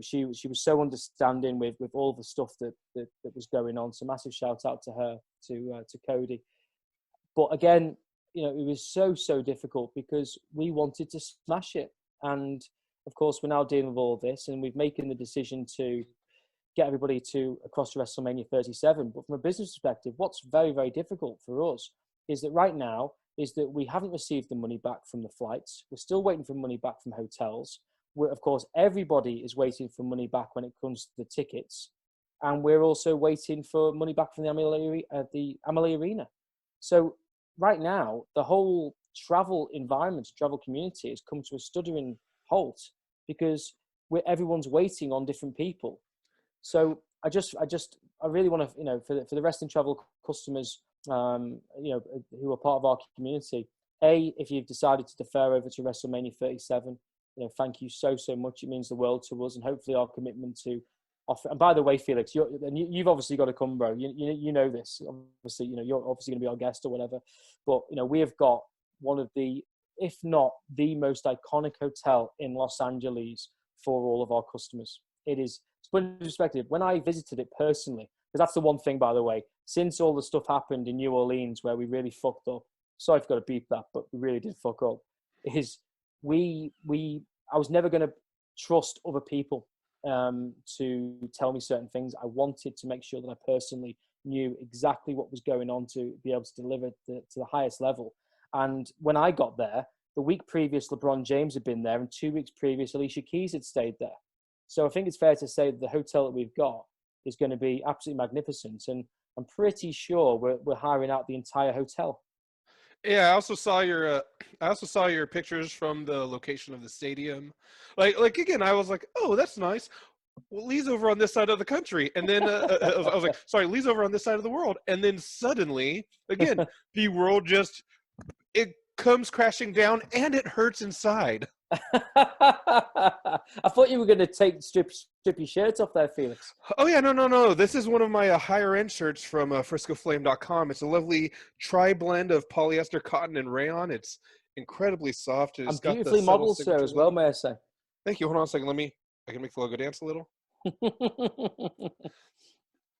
she was so understanding with all the stuff that was going on. So massive shout out to her, to Cody. But again, it was so difficult because we wanted to smash it, and of course we're now dealing with all of this, and we've making the decision to get everybody across to WrestleMania 37. But from a business perspective, what's very, very difficult for us is that right now is that we haven't received the money back from the flights. We're still waiting for money back from hotels. Of course, everybody is waiting for money back when it comes to the tickets. And we're also waiting for money back from the Amalie Arena. So right now, the whole travel environment, travel community has come to a stuttering halt because everyone's waiting on different people. So I really want to, for the wrestling travel customers, who are part of our community, if you've decided to defer over to WrestleMania 37, thank you so much. It means the world to us, and hopefully our commitment to offer. And by the way, Felix, you've obviously got to come, bro. You know this. Obviously, you're obviously going to be our guest or whatever. But we have got one of the, if not the most iconic hotel in Los Angeles for all of our customers. It is. To put it in perspective, when I visited it personally, because that's the one thing, by the way, since all the stuff happened in New Orleans where we really fucked up, sorry if I've got to beep that, but we really did fuck up, is I was never going to trust other people to tell me certain things. I wanted to make sure that I personally knew exactly what was going on to be able to deliver to the highest level. And when I got there, the week previous, LeBron James had been there, and 2 weeks previous, Alicia Keys had stayed there. So I think it's fair to say that the hotel that we've got is going to be absolutely magnificent. And I'm pretty sure we're hiring out the entire hotel. Yeah, I also saw your pictures from the location of the stadium. Like again, I was like, oh, that's nice. Well, Lee's over on this side of the country, and then I was like, sorry, Lee's over on this side of the world, and then suddenly, again, the world it comes crashing down, and it hurts inside. I thought you were going to strip strip your shirt off there, Felix. Oh yeah, no. This is one of my higher end shirts from FriscoFlame.com. It's a lovely tri-blend of polyester, cotton, and rayon. It's incredibly soft. And it's And got the beautifully subtle modeled, sir, signature as well, logo. may I say. Thank you. Hold on a second. I can make the logo dance a little.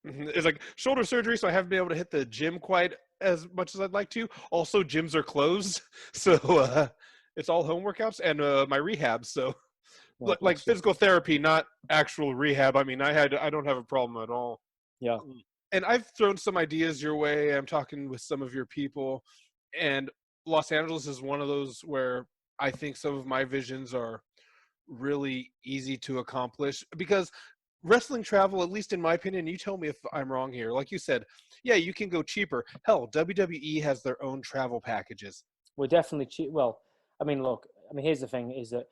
It's like shoulder surgery, so I haven't been able to hit the gym quite as much as I'd like to. Also, gyms are closed, so it's all home workouts and my rehab. So, Oh, like bless you. physical therapy, not actual rehab. I mean, I don't have a problem at all. Yeah. And I've thrown some ideas your way. I'm talking with some of your people, and Los Angeles is one of those where I think some of my visions are really easy to accomplish because wrestling travel, at least in my opinion, you tell me if I'm wrong here. Like you said, yeah, you can go cheaper. Hell, WWE has their own travel packages. We're definitely cheap. Well, I mean, look, here's the thing is that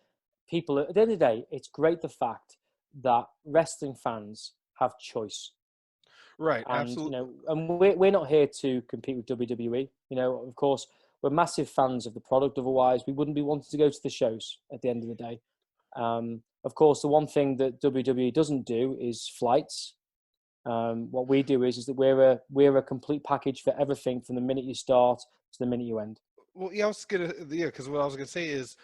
people, at the end of the day, it's great the fact that wrestling fans have choice. Right, And, absolutely. and we're not here to compete with WWE. Of course, we're massive fans of the product. Otherwise, we wouldn't be wanting to go to the shows at the end of the day. Of course, the one thing that WWE doesn't do is flights. What we do is that we're a complete package for everything from the minute you start to the minute you end. Well, yeah, because what I was gonna say is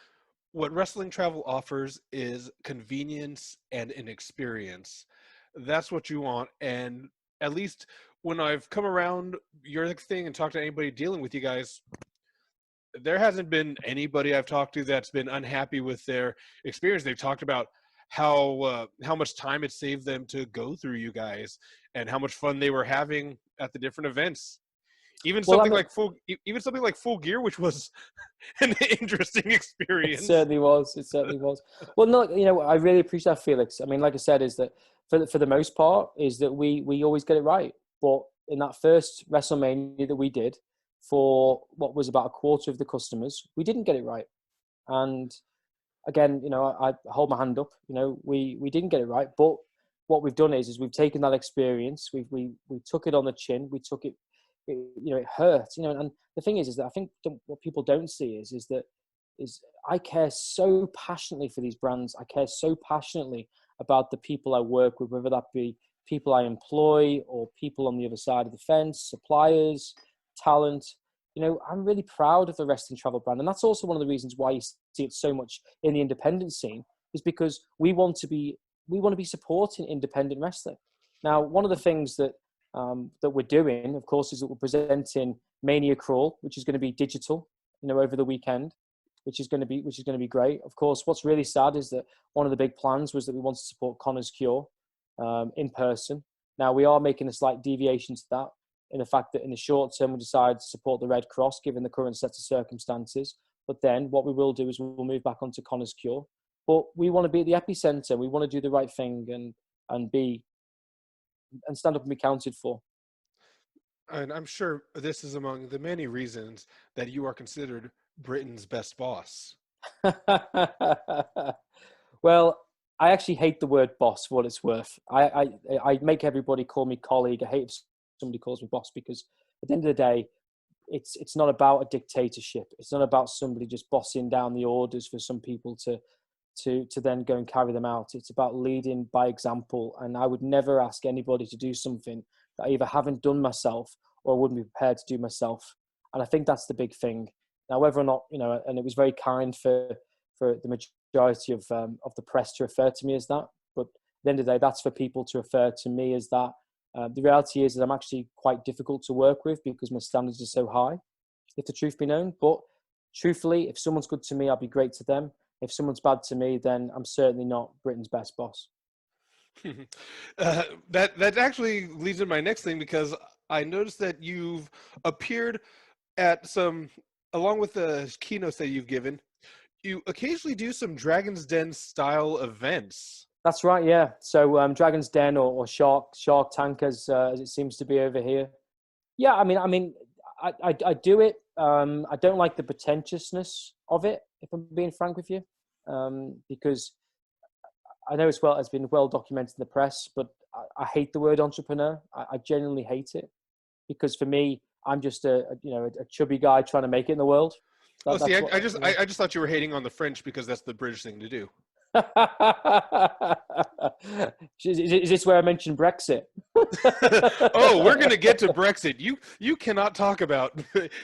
what wrestling travel offers is convenience and an experience. That's what you want, and at least when I've come around your thing and talked to anybody dealing with you guys, there hasn't been anybody I've talked to that's been unhappy with their experience. They've talked about how much time it saved them to go through you guys and how much fun they were having at the different events. Even Well, something like Full Gear, which was an interesting it experience. certainly was. It certainly was. Well, no, I really appreciate that, Felix. I mean, like I said, is that for the most part, is that we always get it right. But in that first WrestleMania that we did, for what was about a quarter of the customers, we didn't get it right. And again, I hold my hand up. We didn't get it right. But what we've done is we've taken that experience, we took it on the chin, we took it. It hurt. And the thing is that I think what people don't see is that I care so passionately for these brands. I care so passionately about the people I work with, whether that be people I employ or people on the other side of the fence, suppliers, talent. I'm really proud of the wrestling travel brand. And that's also one of the reasons why you see it so much in the independent scene, is because we want to be supporting independent wrestling. Now, one of the things that we're doing, of course, is that we're presenting Mania Crawl, which is going to be digital, over the weekend, which is going to be great. Of course, what's really sad is that one of the big plans was that we want to support Connor's Cure in person. Now, we are making a slight deviation to that, in the fact that in the short term, we decide to support the Red Cross, given the current set of circumstances. But then what we will do is we'll move back onto Connor's Cure. But we want to be at the epicenter. We want to do the right thing and stand up and be counted for. And I'm sure this is among the many reasons that you are considered Britain's best boss. Well, I actually hate the word boss for what it's worth. I make everybody call me colleague. I hate if somebody calls me boss, because at the end of the day, it's not about a dictatorship. It's not about somebody just bossing down the orders for some people to then go and carry them out. It's about leading by example. And I would never ask anybody to do something that I either haven't done myself or wouldn't be prepared to do myself. And I think that's the big thing. Now, whether or not, and it was very kind for the majority of the press to refer to me as that. But at the end of the day, that's for people to refer to me as that. The reality is that I'm actually quite difficult to work with because my standards are so high, if the truth be known. But truthfully, if someone's good to me, I'll be great to them. If someone's bad to me, then I'm certainly not Britain's best boss. That actually leads to my next thing, because I noticed that you've appeared at along with the keynotes that you've given, you occasionally do some Dragon's Den style events. That's right, yeah. So Dragon's Den or Shark Tank, as it seems to be over here. Yeah, I mean, I do it. I don't like the pretentiousness of it, if I'm being frank with you, because I know it's been well documented in the press, but I hate the word entrepreneur. I genuinely hate it, because for me, I'm just a chubby guy trying to make it in the world. I just thought you were hating on the French because that's the British thing to do. Is this where I mentioned Brexit? Oh, we're going to get to Brexit. You cannot talk about.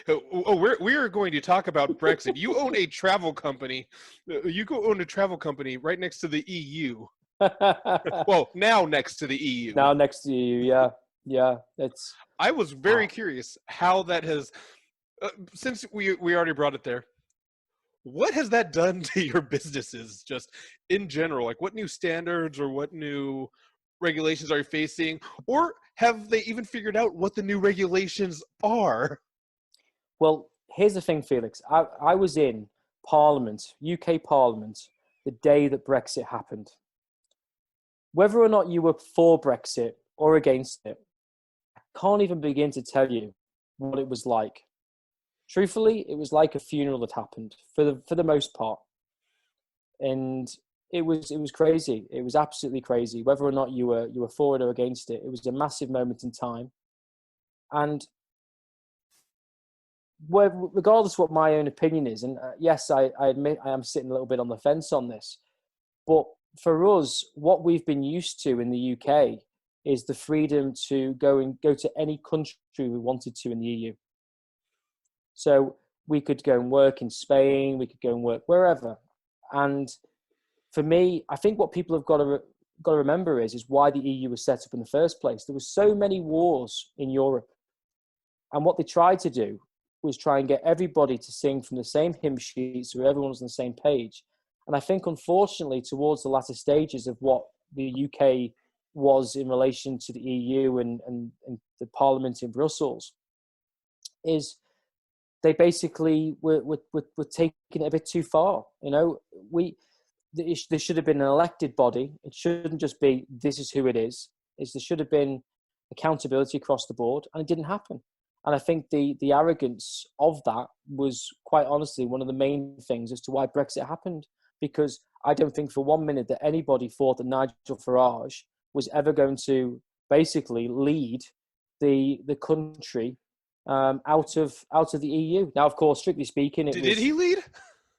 Oh, we are going to talk about Brexit. You own a travel company. You go own a travel company right next to the EU. Well, now next to the EU. Now next to you, yeah, yeah. It's. I was very curious how that has. Since we already brought it there, what has that done to your businesses just in general? Like, what new standards or what new regulations are you facing, or have they even figured out what the new regulations are? Well, here's the thing, Felix. I was in Parliament, UK Parliament, the day that Brexit happened. Whether or not you were for Brexit or against it, I can't even begin to tell you what it was like. Truthfully, it was like a funeral that happened for the most part, and it was crazy. It was absolutely crazy. Whether or not you were for it or against it, it was a massive moment in time. And regardless of what my own opinion is, and yes, I admit I am sitting a little bit on the fence on this, but for us, what we've been used to in the UK is the freedom to go to any country we wanted to in the EU. So we could go and work in Spain, we could go and work wherever. And for me, I think what people have got to remember is why the EU was set up in the first place. There were so many wars in Europe, and what they tried to do was try and get everybody to sing from the same hymn sheet so everyone was on the same page. And I think, unfortunately, towards the latter stages of what the UK was in relation to the EU and the Parliament in Brussels, is they basically were taking it a bit too far. You know, there should have been an elected body. It shouldn't just be, this is who it is. There should have been accountability across the board, and it didn't happen. And I think the arrogance of that was, quite honestly, one of the main things as to why Brexit happened. Because I don't think for 1 minute that anybody thought that Nigel Farage was ever going to basically lead the country out of the EU. Now, of course, strictly speaking, Did he lead?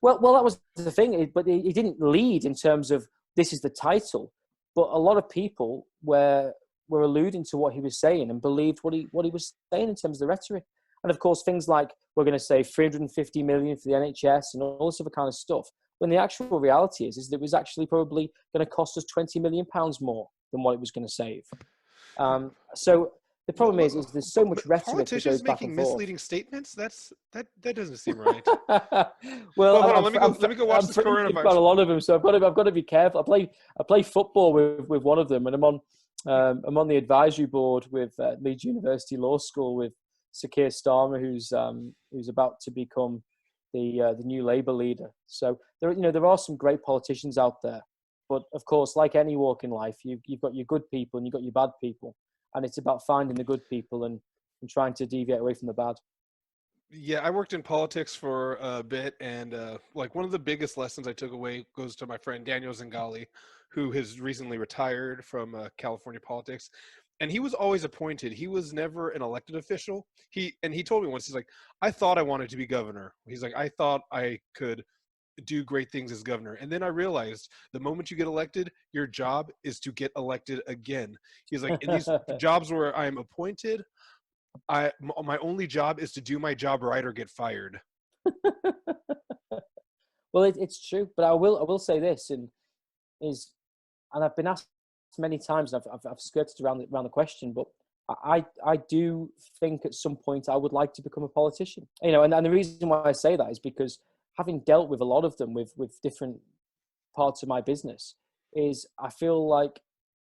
Well, that was the thing. But he didn't lead in terms of this is the title. But a lot of people were alluding to what he was saying and believed what he was saying in terms of the rhetoric. And of course, things like we're going to save 350 million for the NHS and all this other kind of stuff. When the actual reality is that it was actually probably going to cost us 20 million pounds more than what it was going to save. So the problem is there's so much rhetoric that goes back and forth. Politicians making misleading statements? That doesn't seem right. Well, hold on, let me go watch this coronavirus. I've got a lot of them, so I've got to be careful. I play football with one of them, and I'm on the advisory board with Leeds University Law School with Sakir Starmer, who's about to become the new Labour leader. So there are some great politicians out there, but of course, like any walk in life, you've got your good people and you've got your bad people, and it's about finding the good people and trying to deviate away from the bad. Yeah, I worked in politics for a bit, and like one of the biggest lessons I took away goes to my friend Daniel Zingali, who has recently retired from California politics. And he was always appointed. He was never an elected official. He told me once, he's like, I thought I wanted to be governor. He's like, I thought I could do great things as governor. And then I realized the moment you get elected, your job is to get elected again. He's like, in these jobs where I'm appointed, my only job is to do my job right or get fired. Well, it's true, but I will say this, and I've been asked many times, and I've skirted around the question, but I do think at some point I would like to become a politician. You know, and the reason why I say that is because having dealt with a lot of them with different parts of my business, is I feel like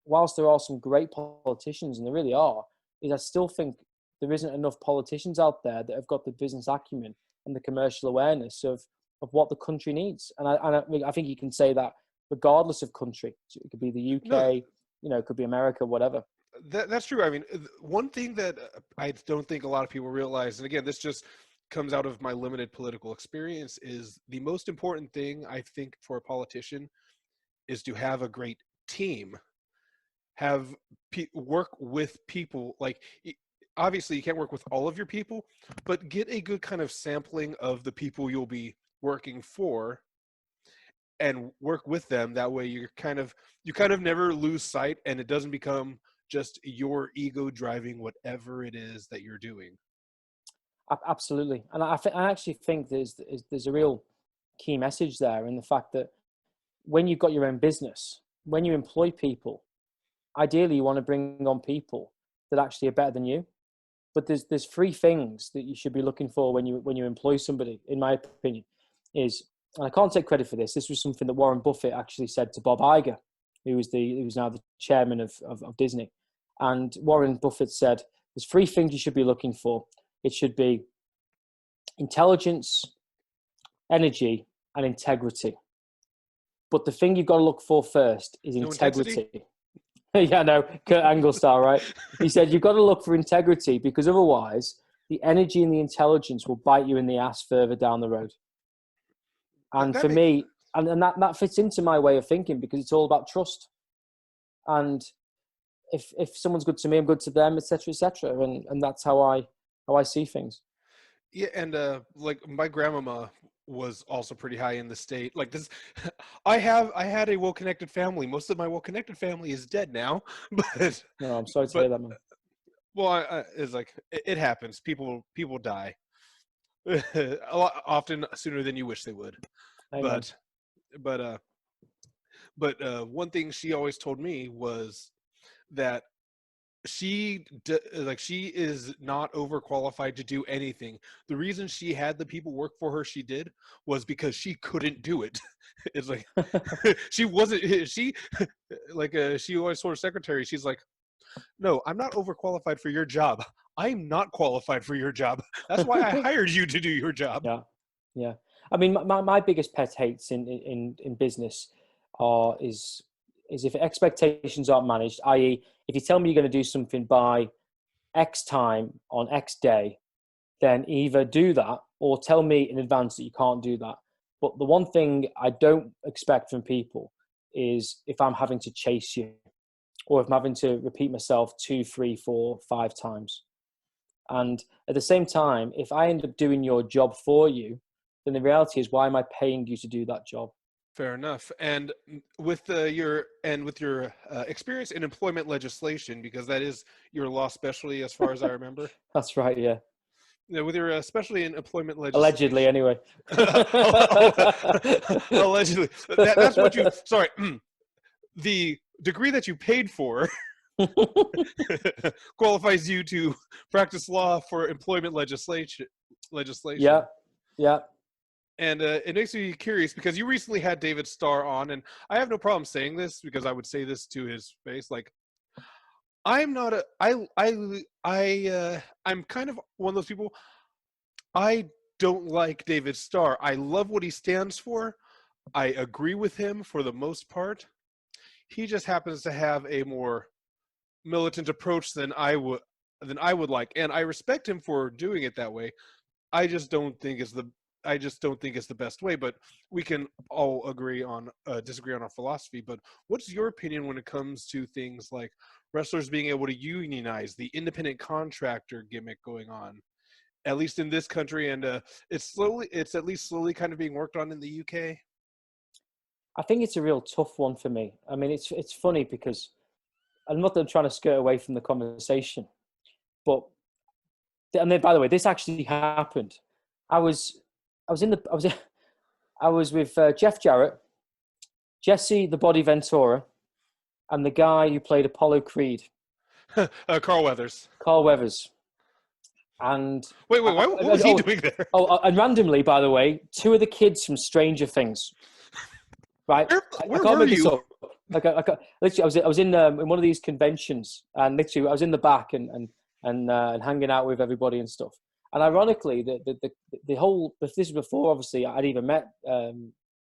whilst there are some great politicians, and there really are, is I still think there isn't enough politicians out there that have got the business acumen and the commercial awareness of what the country needs. And I think you can say that regardless of country. It could be the UK, it could be America, whatever. That's true. I mean, one thing that I don't think a lot of people realize, and again, this just comes out of my limited political experience, is the most important thing I think for a politician is to have a great team, work with people. Like, obviously you can't work with all of your people, but get a good kind of sampling of the people you'll be working for, and work with them. That way you kind of never lose sight, and it doesn't become just your ego driving whatever it is that you're doing. Absolutely. And I actually think there's a real key message there in the fact that when you've got your own business, when you employ people, ideally you want to bring on people that actually are better than you. But there's three things that you should be looking for when you employ somebody, in my opinion, is, and I can't take credit for this. This was something that Warren Buffett actually said to Bob Iger, who's now the chairman of Disney. And Warren Buffett said, there's three things you should be looking for. It should be intelligence, energy, and integrity. But the thing you've got to look for first is integrity. Yeah, no, Kurt Angle style, right? He said, you've got to look for integrity, because otherwise the energy and the intelligence will bite you in the ass further down the road. And for me, and that fits into my way of thinking, because it's all about trust. And if someone's good to me, I'm good to them, etc., etc. And that's how I see things. Yeah, and like my grandmama was also pretty high in the state. Like this, I had a well-connected family. Most of my well-connected family is dead now, but no, I'm sorry to hear that, man. Well, it's like it happens. People die a lot, often sooner than you wish they would. Amen. But one thing she always told me was that she is not overqualified to do anything. The reason she had the people work for her she did was because she couldn't do it. It's like she always told her secretary, she's like, no, I'm not overqualified for your job. I'm not qualified for your job. That's why I hired you to do your job. Yeah. I mean, my biggest pet hates in business is if expectations aren't managed, i.e., if you tell me you're going to do something by X time on X day, then either do that or tell me in advance that you can't do that. But the one thing I don't expect from people is if I'm having to chase you, or if I'm having to repeat myself 2, 3, 4, 5 times. And at the same time, if I end up doing your job for you, then the reality is, why am I paying you to do that job? Fair enough. And with your experience in employment legislation, because that is your law specialty, as far as I remember. That's right. Yeah. Yeah, with your especially in employment legislation. Allegedly, anyway. Allegedly, that's what you. Sorry, the degree that you paid for qualifies you to practice law for employment legislation. Yeah. And it makes me curious, because you recently had David Starr on, and I have no problem saying this because I would say this to his face. Like, I'm kind of one of those people. I don't like David Starr. I love what he stands for. I agree with him for the most part. He just happens to have a more militant approach than I would like, and I respect him for doing it that way. I just don't think it's the best way. But we can all disagree on our philosophy. But what's your opinion when it comes to things like wrestlers being able to unionize, the independent contractor gimmick going on, at least in this country, and it's at least slowly kind of being worked on in the UK? I think it's a real tough one for me. I mean, it's funny because I'm not trying to skirt away from the conversation, but, and then, by the way, this actually happened. I was with Jeff Jarrett, Jesse the Body Ventura, and the guy who played Apollo Creed, Carl Weathers. And wait, what was he doing there? And randomly, by the way, 2 of the kids from Stranger Things. Right, where were you? Literally, I was in one of these conventions, and literally I was in the back and hanging out with everybody and stuff. And ironically, the whole, this is before obviously I'd even met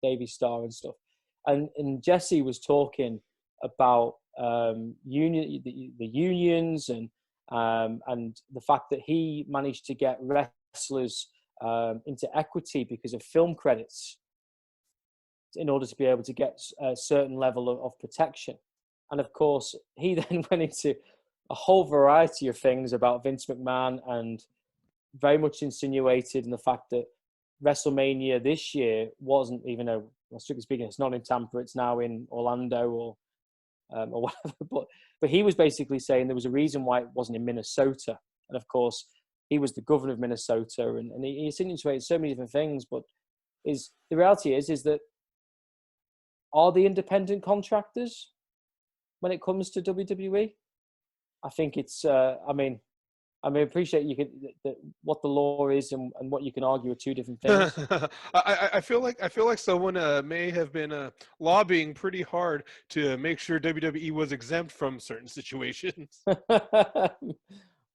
Davey Starr and stuff, and Jesse was talking about the unions and the fact that he managed to get wrestlers into equity because of film credits, in order to be able to get a certain level of protection. And of course, he then went into a whole variety of things about Vince McMahon, and very much insinuated in the fact that WrestleMania this year wasn't even a well, strictly speaking, it's not in Tampa, it's now in Orlando or whatever. But he was basically saying there was a reason why it wasn't in Minnesota. And of course, he was the governor of Minnesota, and he insinuated so many different things. But the reality is that are the independent contractors when it comes to WWE? I think it's. I appreciate that what the law is and what you can argue are two different things. I feel like someone may have been lobbying pretty hard to make sure WWE was exempt from certain situations.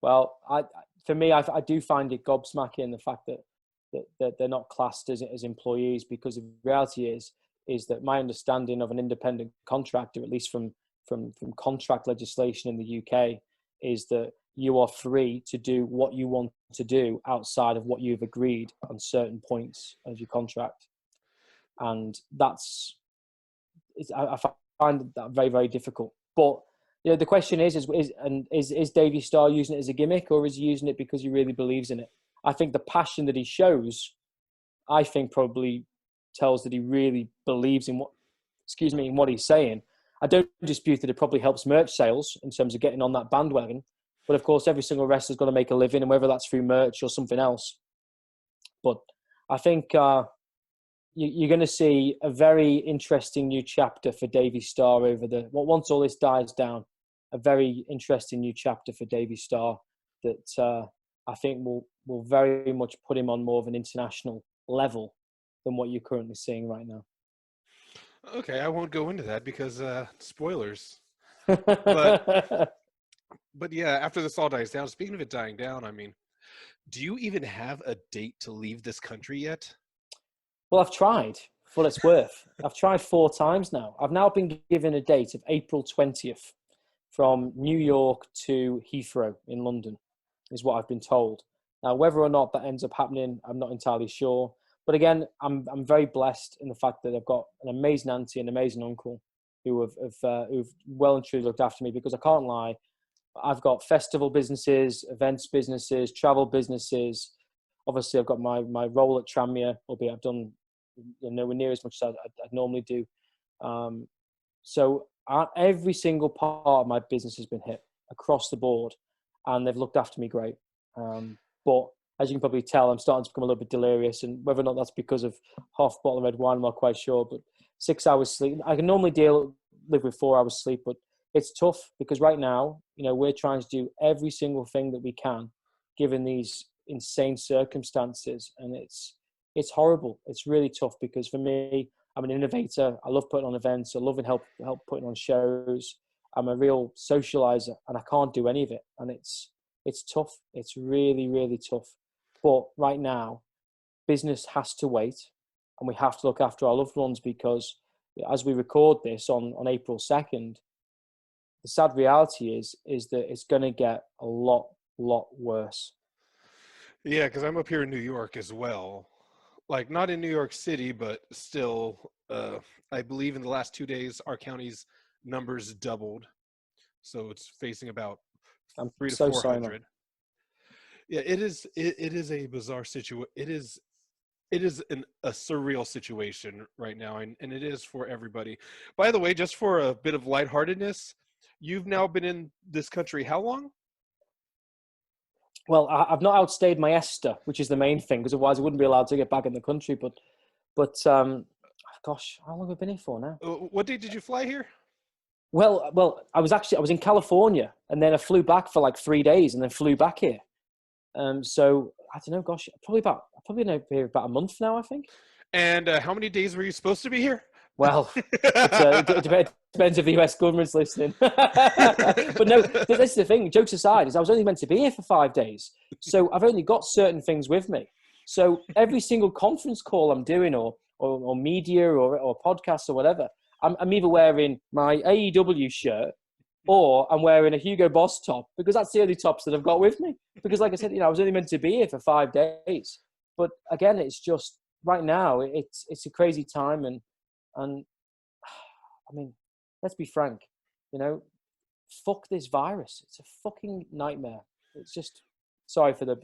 Well, for me, I do find it gobsmacking the fact that they're not classed as employees, because the reality is that my understanding of an independent contractor, at least from contract legislation in the UK, is that you are free to do what you want to do outside of what you've agreed on certain points of your contract. And I find that very, very difficult. But the question is Davey Starr using it as a gimmick, or is he using it because he really believes in it? I think the passion that he shows, I think probably tells that he really believes in what he's saying. I don't dispute that it probably helps merch sales in terms of getting on that bandwagon. But of course, every single wrestler's got to make a living, and whether that's through merch or something else. But I think you're going to see a very interesting new chapter for Davey Starr once all this dies down. A very interesting new chapter for Davey Starr that I think will very much put him on more of an international level than what you're currently seeing right now. Okay, I won't go into that because spoilers. But yeah, after this all dies down, speaking of it dying down, I mean, do you even have a date to leave this country yet? Well, I've tried, for what it's worth. I've tried 4 times now. I've now been given a date of April 20th from New York to Heathrow in London, is what I've been told. Now, whether or not that ends up happening, I'm not entirely sure. But again, I'm very blessed in the fact that I've got an amazing auntie and amazing uncle who've well and truly looked after me, because I can't lie, I've got festival businesses, events businesses, travel businesses. Obviously, I've got my role at Tranmere, albeit I've done nowhere near as much as I'd normally do. So every single part of my business has been hit across the board, and they've looked after me great. But as you can probably tell, I'm starting to become a little bit delirious, and whether or not that's because of half a bottle of red wine, I'm not quite sure. But 6 hours sleep, I can normally live with 4 hours sleep, but it's tough because right now, we're trying to do every single thing that we can, given these insane circumstances, and it's horrible. It's really tough because for me, I'm an innovator. I love putting on events. I love and help putting on shows. I'm a real socializer, and I can't do any of it, and it's tough. It's really, really tough. But right now, business has to wait, and we have to look after our loved ones, because as we record this on April 2nd, the sad reality is that it's going to get a lot worse. Yeah, because I'm up here in New York as well. Like, not in New York City, but still, I believe in the last 2 days, our county's numbers doubled. So it's facing about 300 to 400. Yeah, it is a bizarre situation. It is a surreal situation right now, and it is for everybody. By the way, just for a bit of lightheartedness, you've now been in this country how long? Well, I've not outstayed my ESTA, which is the main thing, because otherwise I wouldn't be allowed to get back in the country. But gosh, how long have I been here for now? What day did you fly here? Well, I was in California, and then I flew back for like 3 days, and then flew back here. So I don't know. Gosh, probably been here about a month now, I think. And how many days were you supposed to be here? Well, it depends if the US government's listening. But no, this is the thing. Jokes aside, is I was only meant to be here for 5 days, so I've only got certain things with me. So every single conference call I'm doing, or media, or podcast or whatever, I'm either wearing my AEW shirt, or I'm wearing a Hugo Boss top, because that's the only tops that I've got with me. Because like I said, I was only meant to be here for 5 days. But again, it's just right now, it's a crazy time, and I mean, let's be frank, fuck this virus. It's a fucking nightmare. It's just, sorry for the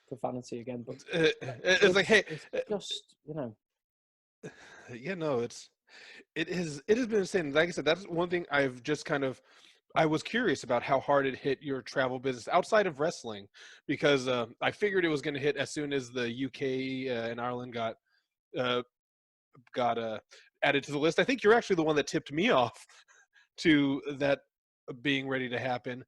profanity again, but it's like, hey, it's just, Yeah, no, it has been insane. Like I said, that's one thing I've just kind of I was curious about how hard it hit your travel business outside of wrestling, because I figured it was going to hit as soon as the UK and Ireland uh, got added to the list. I think you're actually the one that tipped me off to that being ready to happen.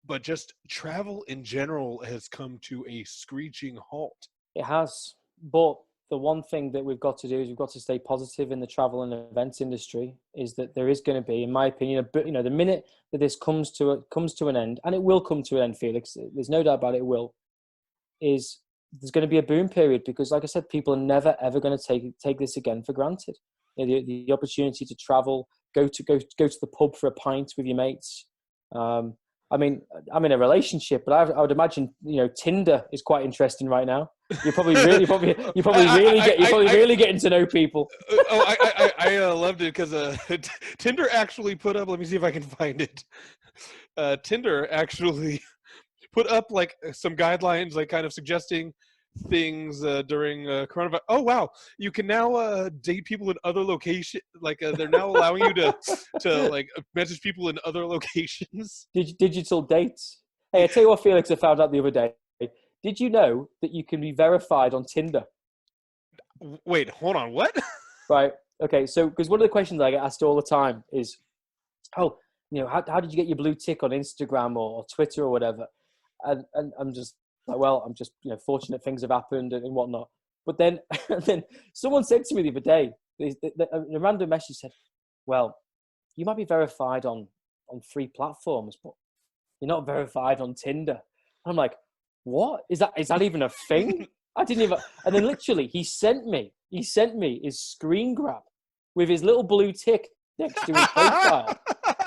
But just travel in general has come to a screeching halt. It has, but the one thing that we've got to do is we've got to stay positive in the travel and events industry. Is that there is going to be, in my opinion, the minute that this comes to an end, and it will come to an end, Felix. There's no doubt about it. It will. Is there's going to be a boom period because, like I said, people are never ever going to take this again for granted. The opportunity to travel, go to the pub for a pint with your mates. I mean, I'm in a relationship, but I would imagine Tinder is quite interesting right now. You're probably really getting to know people. I loved it because Tinder actually put up. Let me see if I can find it. Tinder actually put up like some guidelines, like kind of suggesting things during coronavirus. Oh wow, you can now date people in other locations. Like they're now allowing you to like message people in other locations. Digital dates. Hey, I tell you what, Felix, I found out the other day. Did you know that you can be verified on Tinder? Wait, hold on, what? Right. Okay. So, because one of the questions I get asked all the time is, "Oh, how did you get your blue tick on Instagram or Twitter or whatever?" And I'm just like, well, I'm just fortunate things have happened and whatnot. But then then someone said to me the other day, a random message said, "Well, you might be verified on free platforms, but you're not verified on Tinder." I'm like, what is that even a thing? I didn't even. And then literally, he sent me his screen grab with his little blue tick next to his profile,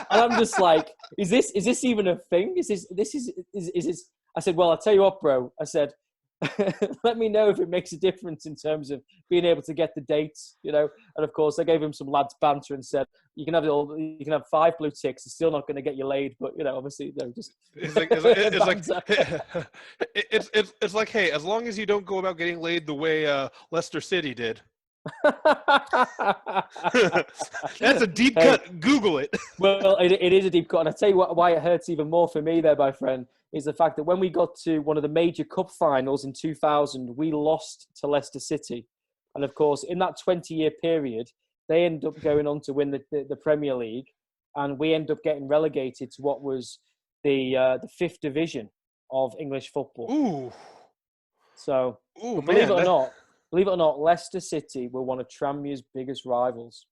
and I'm just like, is this even a thing? Is this? I said, well, I'll tell you what, bro. I said, let me know if it makes a difference in terms of being able to get the dates, And of course, I gave him some lads banter and said, you can have 5 blue ticks. It's still not going to get you laid, but obviously, just it's like, hey, as long as you don't go about getting laid the way Leicester City did. That's a deep cut. Google it. Well, it is a deep cut, and I tell you why it hurts even more for me there, my friend, is the fact that when we got to one of the major cup finals in 2000, we lost to Leicester City, and of course, in that 20-year period, they ended up going on to win the Premier League, and we ended up getting relegated to what was the 5th division of English football. Ooh. So, Ooh, believe it or not, Leicester City were one of Tranmere's biggest rivals,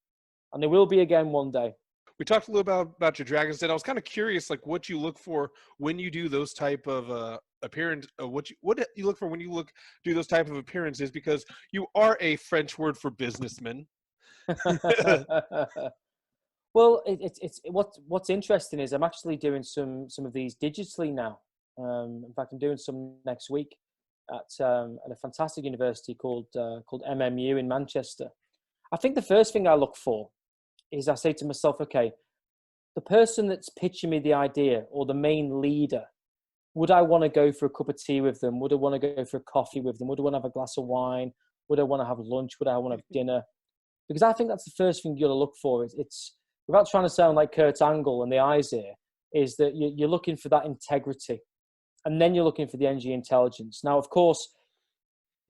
and they will be again one day. We talked a little about your Dragon's Den. I was kind of curious, like what you look for when you do those type of appearance. What you look for when you do those type of appearances, because you are a French word for businessman. Well, it's what's interesting is I'm actually doing some of these digitally now. In fact, I'm doing some next week at a fantastic university called MMU in Manchester. I think the first thing I look for is I say to myself, okay, the person that's pitching me the idea or the main leader, would I want to go for a cup of tea with them? Would I want to go for a coffee with them? Would I want to have a glass of wine? Would I want to have lunch? Would I want to have dinner? Because I think that's the first thing you got to look for. It's without trying to sound like Kurt Angle and the eyes here, is that you're looking for that integrity. And then you're looking for the energy intelligence. Now, of course,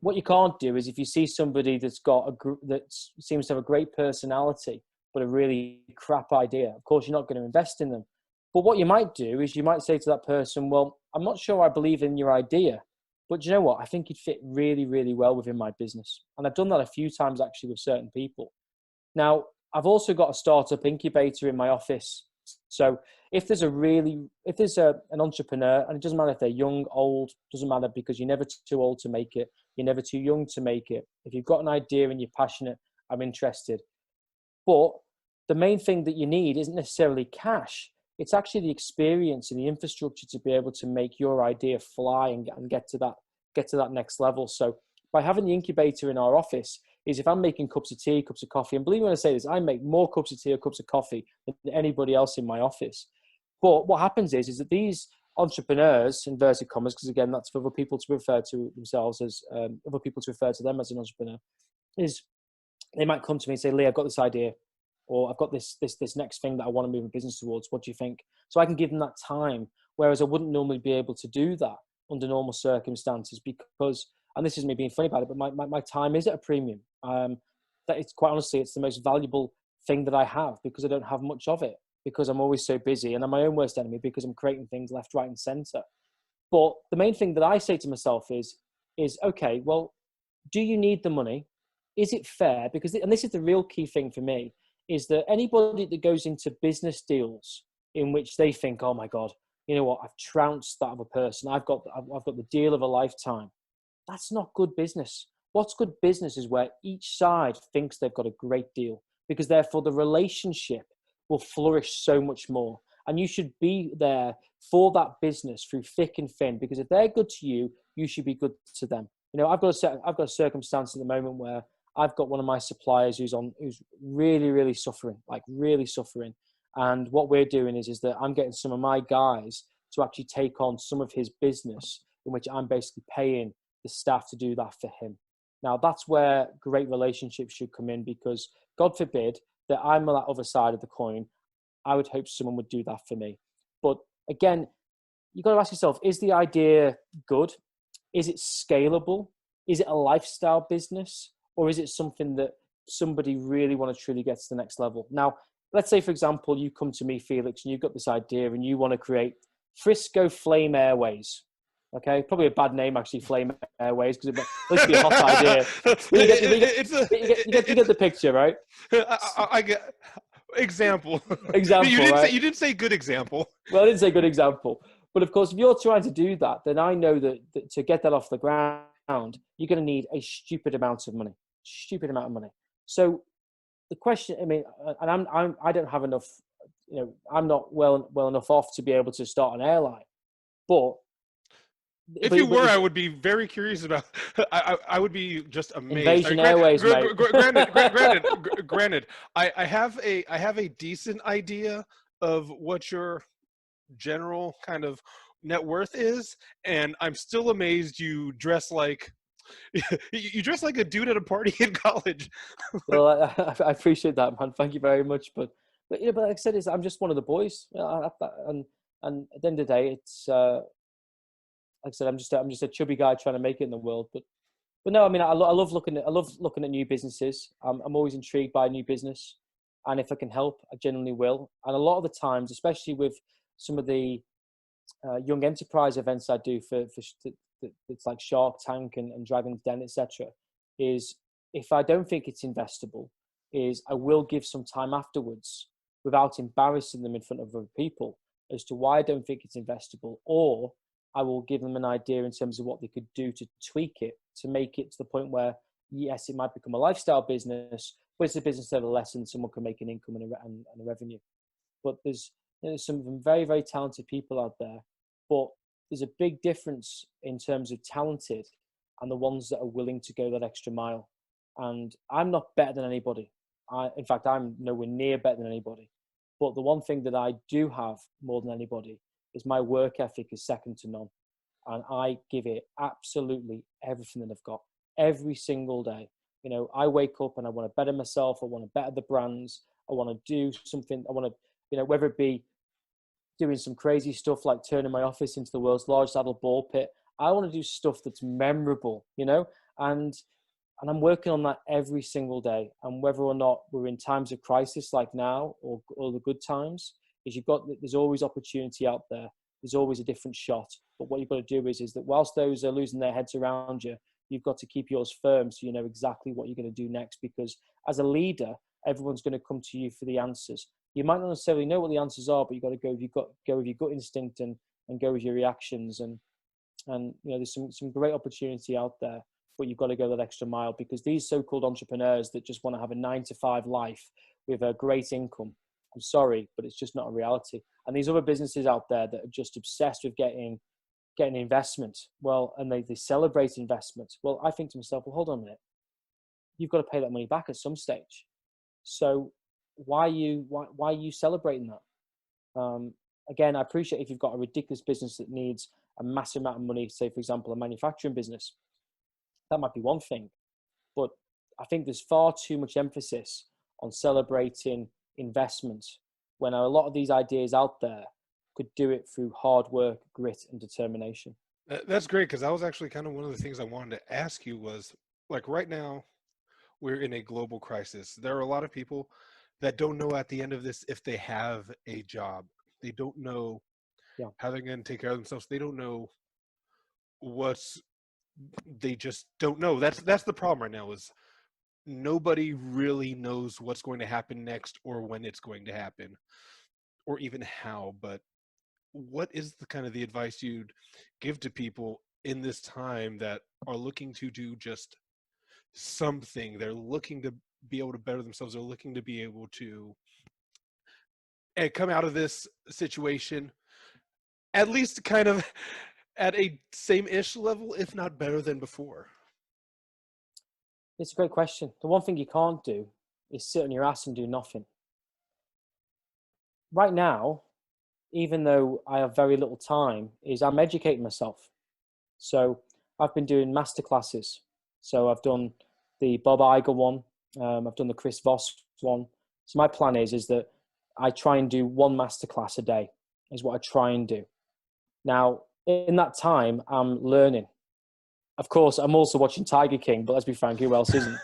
what you can't do is if you see somebody that's got a group that seems to have a great personality, but a really crap idea, of course, you're not going to invest in them. But what you might do is you might say to that person, well, I'm not sure I believe in your idea, but you know what? I think you'd fit really, really well within my business. And I've done that a few times actually with certain people. Now, I've also got a startup incubator in my office. So if there's an entrepreneur, and it doesn't matter if they're young, old, doesn't matter, because you're never too old to make it. You're never too young to make it. If you've got an idea and you're passionate, I'm interested. But the main thing that you need isn't necessarily cash. It's actually the experience and the infrastructure to be able to make your idea fly and get to that next level. So by having the incubator in our office is if I'm making cups of tea, cups of coffee, and believe me when I say this, I make more cups of tea or cups of coffee than anybody else in my office. But what happens is that these entrepreneurs, inverted commas, because again, that's for other people to refer to themselves as, other people to refer to them as an entrepreneur, is they might come to me and say, Lee, I've got this idea, or I've got this next thing that I want to move a business towards. What do you think? So I can give them that time, whereas I wouldn't normally be able to do that under normal circumstances because, and this is me being funny about it, but my time is at a premium. That it's quite honestly, it's the most valuable thing that I have because I don't have much of it, because I'm always so busy, and I'm my own worst enemy because I'm creating things left, right, and center. But the main thing that I say to myself is okay, well, do you need the money? Is it fair? Because, and this is the real key thing for me, is that anybody that goes into business deals in which they think, oh my God, you know what, I've trounced that other person, I've got the deal of a lifetime. That's not good business. What's good business is where each side thinks they've got a great deal, because therefore the relationship will flourish so much more. And you should be there for that business through thick and thin, because if they're good to you, you should be good to them. You know, I've got a circumstance at the moment where I've got one of my suppliers who's really, really suffering, like really suffering. And what we're doing is that I'm getting some of my guys to actually take on some of his business, in which I'm basically paying the staff to do that for him. Now, that's where great relationships should come in, because God forbid that I'm on that other side of the coin. I would hope someone would do that for me. But again, you've got to ask yourself, is the idea good? Is it scalable? Is it a lifestyle business? Or is it something that somebody really want to truly get to the next level? Now, let's say, for example, you come to me, Felix, and you've got this idea and you want to create Frisco Flame Airways. Okay, probably a bad name, actually, Flame Airways, because it must be a hot idea. You get the picture, right? I get example. Example, right? You didn't say good example. Well, I didn't say good example. But of course, if you're trying to do that, then I know that to get that off the ground, you're going to need a stupid amount of money. So the question, I mean, and I don't have enough, you know, I'm not well enough off to be able to start an airline. But if you were, I would be very curious about. I would be just amazed. Invasion Airways, mate. Granted, I have a decent idea of what your general kind of net worth is, and I'm still amazed you dress like you dress like a dude at a party in college. Well, I appreciate that, man. Thank you very much. But you know, but like I said, I'm just one of the boys, and at the end of the day, it's like I said, I'm just a chubby guy trying to make it in the world. But no, I mean, I love looking at new businesses. I'm always intrigued by new business, and if I can help, I genuinely will. And a lot of the times, especially with some of the young enterprise events I do for it's like Shark Tank and Dragon's Den, etc., is if I don't think it's investable, is I will give some time afterwards without embarrassing them in front of other people as to why I don't think it's investable, or I will give them an idea in terms of what they could do to tweak it, to make it to the point where, yes, it might become a lifestyle business, but it's a business nevertheless, and someone can make an income and a revenue. But there's some very, very talented people out there, but there's a big difference in terms of talented and the ones that are willing to go that extra mile. And I'm not better than anybody. In fact, I'm nowhere near better than anybody. But the one thing that I do have more than anybody is my work ethic is second to none. And I give it absolutely everything that I've got every single day. You know, I wake up and I want to better myself. I want to better the brands. I want to do something. I want to, you know, whether it be doing some crazy stuff like turning my office into the world's largest adult ball pit. I want to do stuff that's memorable, you know, and I'm working on that every single day. And whether or not we're in times of crisis like now or the good times, is there's always opportunity out there. There's always a different shot. But what you've got to do is that whilst those are losing their heads around you, you've got to keep yours firm so you know exactly what you're going to do next. Because as a leader, everyone's going to come to you for the answers. You might not necessarily know what the answers are, but you've got to go with your gut instinct and go with your reactions. And you know, there's some great opportunity out there, but you've got to go that extra mile, because these so-called entrepreneurs that just want to have a 9-to-5 life with a great income, I'm sorry, but it's just not a reality. And these other businesses out there that are just obsessed with getting investment, well, and they celebrate investment. Well, I think to myself, well, hold on a minute. You've got to pay that money back at some stage. So why are you celebrating that? Again, I appreciate if you've got a ridiculous business that needs a massive amount of money, say, for example, a manufacturing business, that might be one thing. But I think there's far too much emphasis on celebrating investment when a lot of these ideas out there could do it through hard work, grit, and determination. That's great, because that was actually kind of one of the things I wanted to ask you was, like, right now we're in a global crisis. There are a lot of people that don't know at the end of this if they have a job. They don't know Yeah. how they're going to take care of themselves. They don't know what's. They just don't know. That's the problem right now. Is nobody really knows what's going to happen next, or when it's going to happen, or even how. But what is the kind of the advice you'd give to people in this time that are looking to do just something? They're looking to be able to better themselves. They're looking to be able to come out of this situation at least kind of at a same-ish level, if not better than before. It's a great question. The one thing you can't do is sit on your ass and do nothing. Right now, even though I have very little time, is I'm educating myself. So I've been doing master classes. So I've done the Bob Iger one. I've done the Chris Voss one. So my plan is that I try and do one master class a day is what I try and do. Now, in that time, I'm learning. Of course, I'm also watching Tiger King, but let's be frank, who else isn't?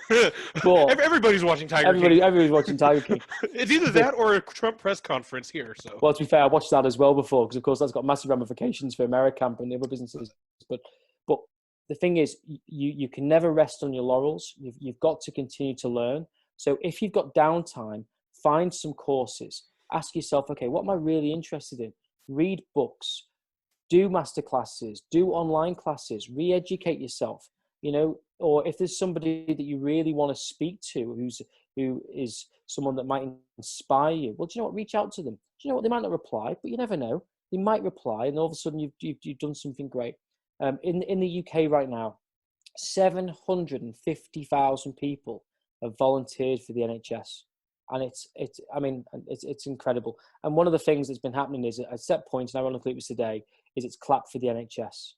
But Everybody's watching Tiger King. everybody's watching Tiger King. It's either that or a Trump press conference here. So, well, to be fair, I watched that as well before because, of course, that's got massive ramifications for Americamp and the other businesses. But the thing is, you can never rest on your laurels. You've got to continue to learn. So if you've got downtime, find some courses. Ask yourself, okay, what am I really interested in? Read books. Do master classes, do online classes, re-educate yourself, or if there's somebody that you really want to speak to who is someone that might inspire you, well, do you know what? Reach out to them. Do you know what? They might not reply, but you never know. They might reply, and all of a sudden you've done something great. In the UK right now, 750,000 people have volunteered for the NHS. And it's incredible. And one of the things that's been happening is at set point, and ironically it was today, is it's clap for the NHS,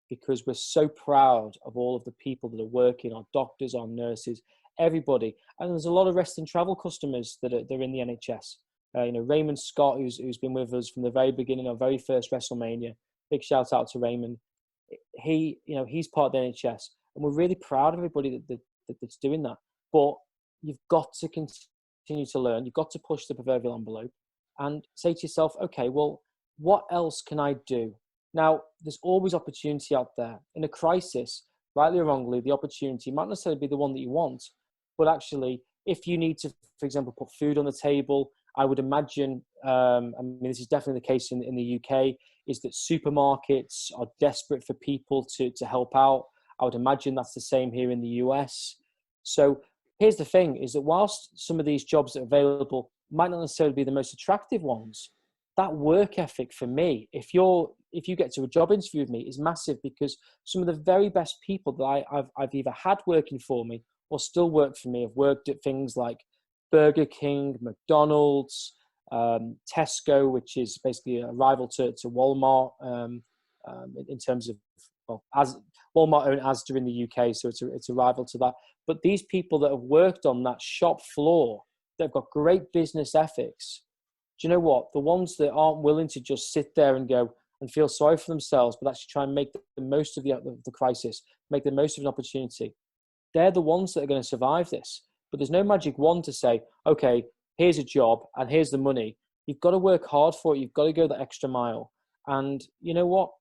because we're so proud of all of the people that are working, our doctors, our nurses, everybody. And there's a lot of rest and travel customers they're in the NHS. Raymond Scott, who's been with us from the very beginning, our very first WrestleMania. Big shout out to Raymond. He's part of the NHS, and we're really proud of everybody that's doing that. But you've got to continue to learn. You've got to push the proverbial envelope and say to yourself, okay, well, what else can I do? Now, there's always opportunity out there. In a crisis, rightly or wrongly, the opportunity might not necessarily be the one that you want, but actually, if you need to, for example, put food on the table, I would imagine, this is definitely the case in the UK, is that supermarkets are desperate for people to help out. I would imagine that's the same here in the US. So here's the thing, is that whilst some of these jobs that are available might not necessarily be the most attractive ones, that work ethic for me, if you get to a job interview with me, is massive, because some of the very best people that I've either had working for me or still work for me have worked at things like Burger King, McDonald's, Tesco, which is basically a rival to Walmart in terms of, as Walmart own Asda in the UK, so it's a rival to that. But these people that have worked on that shop floor, they've got great business ethics. Do you know what? The ones that aren't willing to just sit there and go and feel sorry for themselves, but actually try and make the most of the crisis, make the most of an opportunity, they're the ones that are going to survive this. But there's no magic wand to say, okay, here's a job and here's the money. You've got to work hard for it. You've got to go the extra mile. And you know what?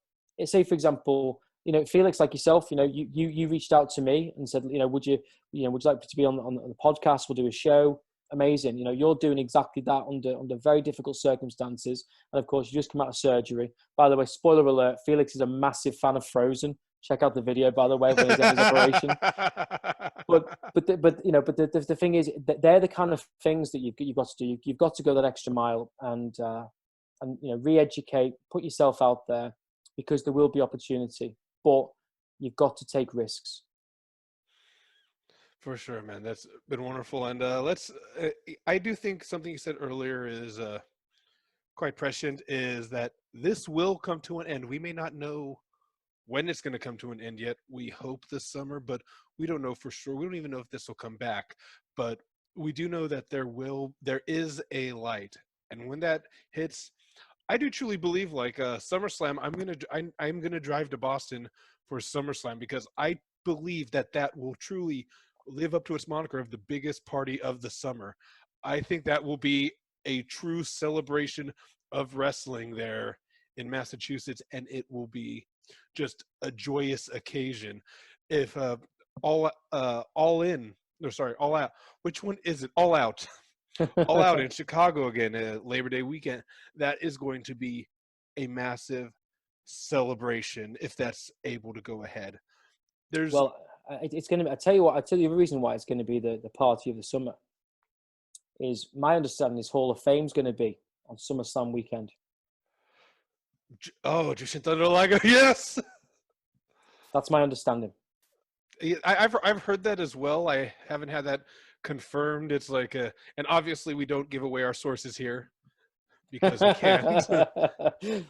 Say, for example, Felix, like yourself, you reached out to me and said, would you like to be on the podcast? We'll do a show. Amazing. You're doing exactly that under very difficult circumstances. And of course, you just come out of surgery. By the way, spoiler alert, Felix is a massive fan of Frozen. Check out the video, by the way, when he's having his operation. But the thing is, that they're the kind of things that you've got to do. You've got to go that extra mile and re-educate, put yourself out there, because there will be opportunity. But you've got to take risks. For sure, man. That's been wonderful. And I do think something you said earlier is quite prescient, is that this will come to an end. We may not know when it's going to come to an end yet. We hope this summer, but we don't know for sure. We don't even know if this will come back, but we do know that there is a light. And when that hits, I do truly believe like SummerSlam, I'm gonna drive to Boston for SummerSlam because I believe that that will truly live up to its moniker of the biggest party of the summer. I think that will be a true celebration of wrestling there in Massachusetts, and it will be just a joyous occasion. If all in, no, sorry, all out. Which one is it? All out. All out in Chicago again, Labor Day weekend. That is going to be a massive celebration if that's able to go ahead. Well, it's going to. I tell you the reason why it's going to be the party of the summer is my understanding is Hall of Fame's going to be on SummerSlam weekend. Oh, Jushin Thunder Liger, yes. That's my understanding. I've heard that as well. I haven't had that confirmed. It's like and obviously we don't give away our sources here because we can't.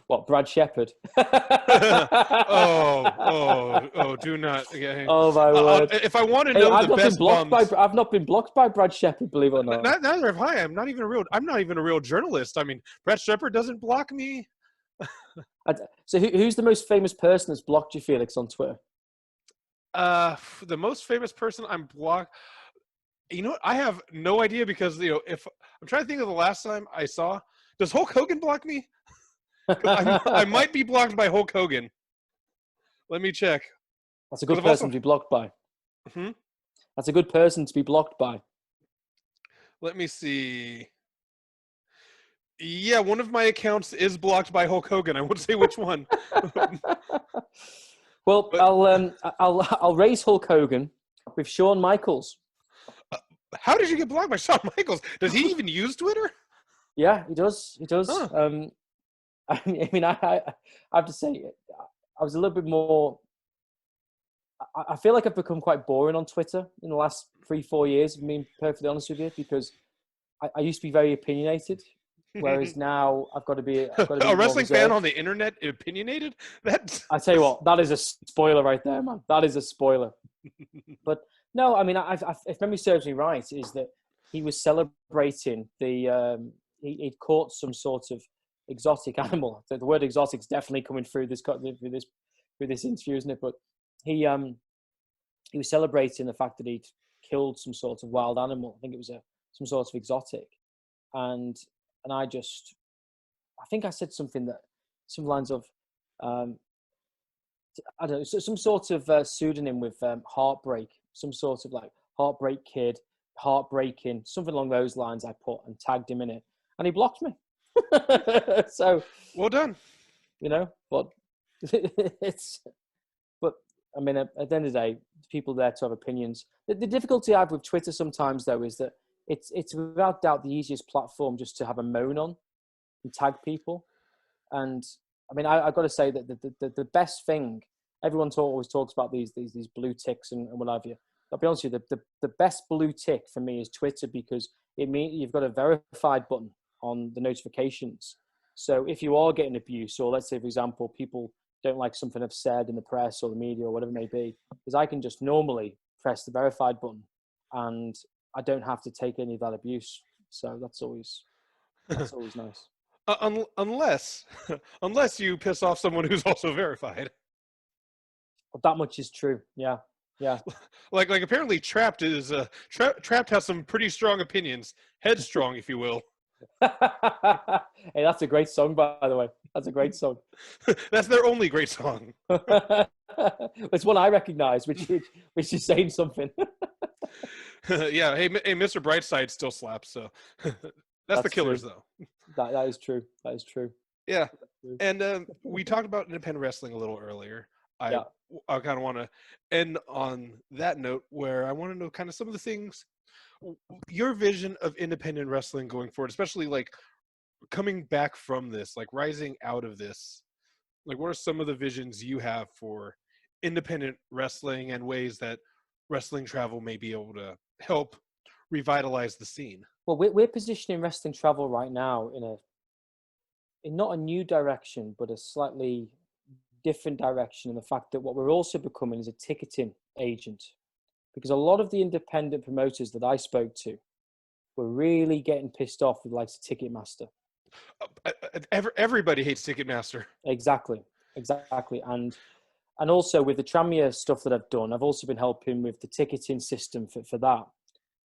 What, Brad Shepard? Do not. Yeah. Oh my word! If I want to know I've the best bums, I've not been blocked by Brad Shepard, believe it or not. Neither have I. I'm not even a real journalist. I mean, Brad Shepard doesn't block me. So who's the most famous person that's blocked you, Felix, on Twitter? The most famous person I'm blocked. You know what? I have no idea because if I'm trying to think of the last time I saw. Does Hulk Hogan block me? I might be blocked by Hulk Hogan. Let me check. That's a good person to be blocked by. Hmm? That's a good person to be blocked by. Let me see. Yeah, one of my accounts is blocked by Hulk Hogan. I won't say which one. Well, I'll raise Hulk Hogan with Shawn Michaels. How did you get blocked by Shawn Michaels? Does he even use Twitter? Yeah, he does. He does. Huh. I mean, I have to say, I was a little bit more. I feel like I've become quite boring on Twitter in the last 3-4 years. If I'm being perfectly honest with you, because I used to be very opinionated, whereas now I've got to be a wrestling fan on the internet opinionated. I tell you what, that is a spoiler right there, man. That is a spoiler. But no, I mean, if memory serves me right, is that he was celebrating the. He'd caught some sort of exotic animal. The word exotic is definitely coming through this interview, isn't it? But he was celebrating the fact that he'd killed some sort of wild animal. I think it was some sort of exotic, and I think I said some lines of I don't know, some sort of pseudonym with heartbreak, some sort of like heartbreak kid, heartbreaking, something along those lines. I put and tagged him in it. And he blocked me. So well done. But I mean, at the end of the day, people there to have opinions. The difficulty I have with Twitter sometimes, though, is that it's without doubt the easiest platform just to have a moan on and tag people. And I mean, I've got to say that the best thing, everyone always talks about these blue ticks and what have you. I'll be honest with you, the best blue tick for me is Twitter because it means you've got a verified button on the notifications. So if you are getting abuse, or let's say, for example, people don't like something I've said in the press or the media or whatever it may be, because I can just normally press the verified button and I don't have to take any of that abuse. So that's always nice. Unless you piss off someone who's also verified. Well, that much is true. Yeah. Like apparently Trapped is Trapped has some pretty strong opinions, headstrong, if you will. Hey, that's a great song, by the way. That's a great song. That's their only great song. It's one I recognize, which is saying something. Yeah. Hey, Mr. Brightside still slaps. So that's the Killers, true. though. That is true. That is true. Yeah. And we talked about independent wrestling a little earlier. I kind of want to end on that note where I want to know kind of some of the things, your vision of independent wrestling going forward, especially like coming back from this, like rising out of this. Like, what are some of the visions you have for independent wrestling and ways that Wrestling Travel may be able to help revitalize the scene? Well, we're positioning Wrestling Travel right now in not a new direction, but a slightly different direction in the fact that what we're also becoming is a ticketing agent, because a lot of the independent promoters that I spoke to were really getting pissed off with like Ticketmaster. Everybody hates Ticketmaster. Exactly. And also with the Tramia stuff that I've done, I've also been helping with the ticketing system for that.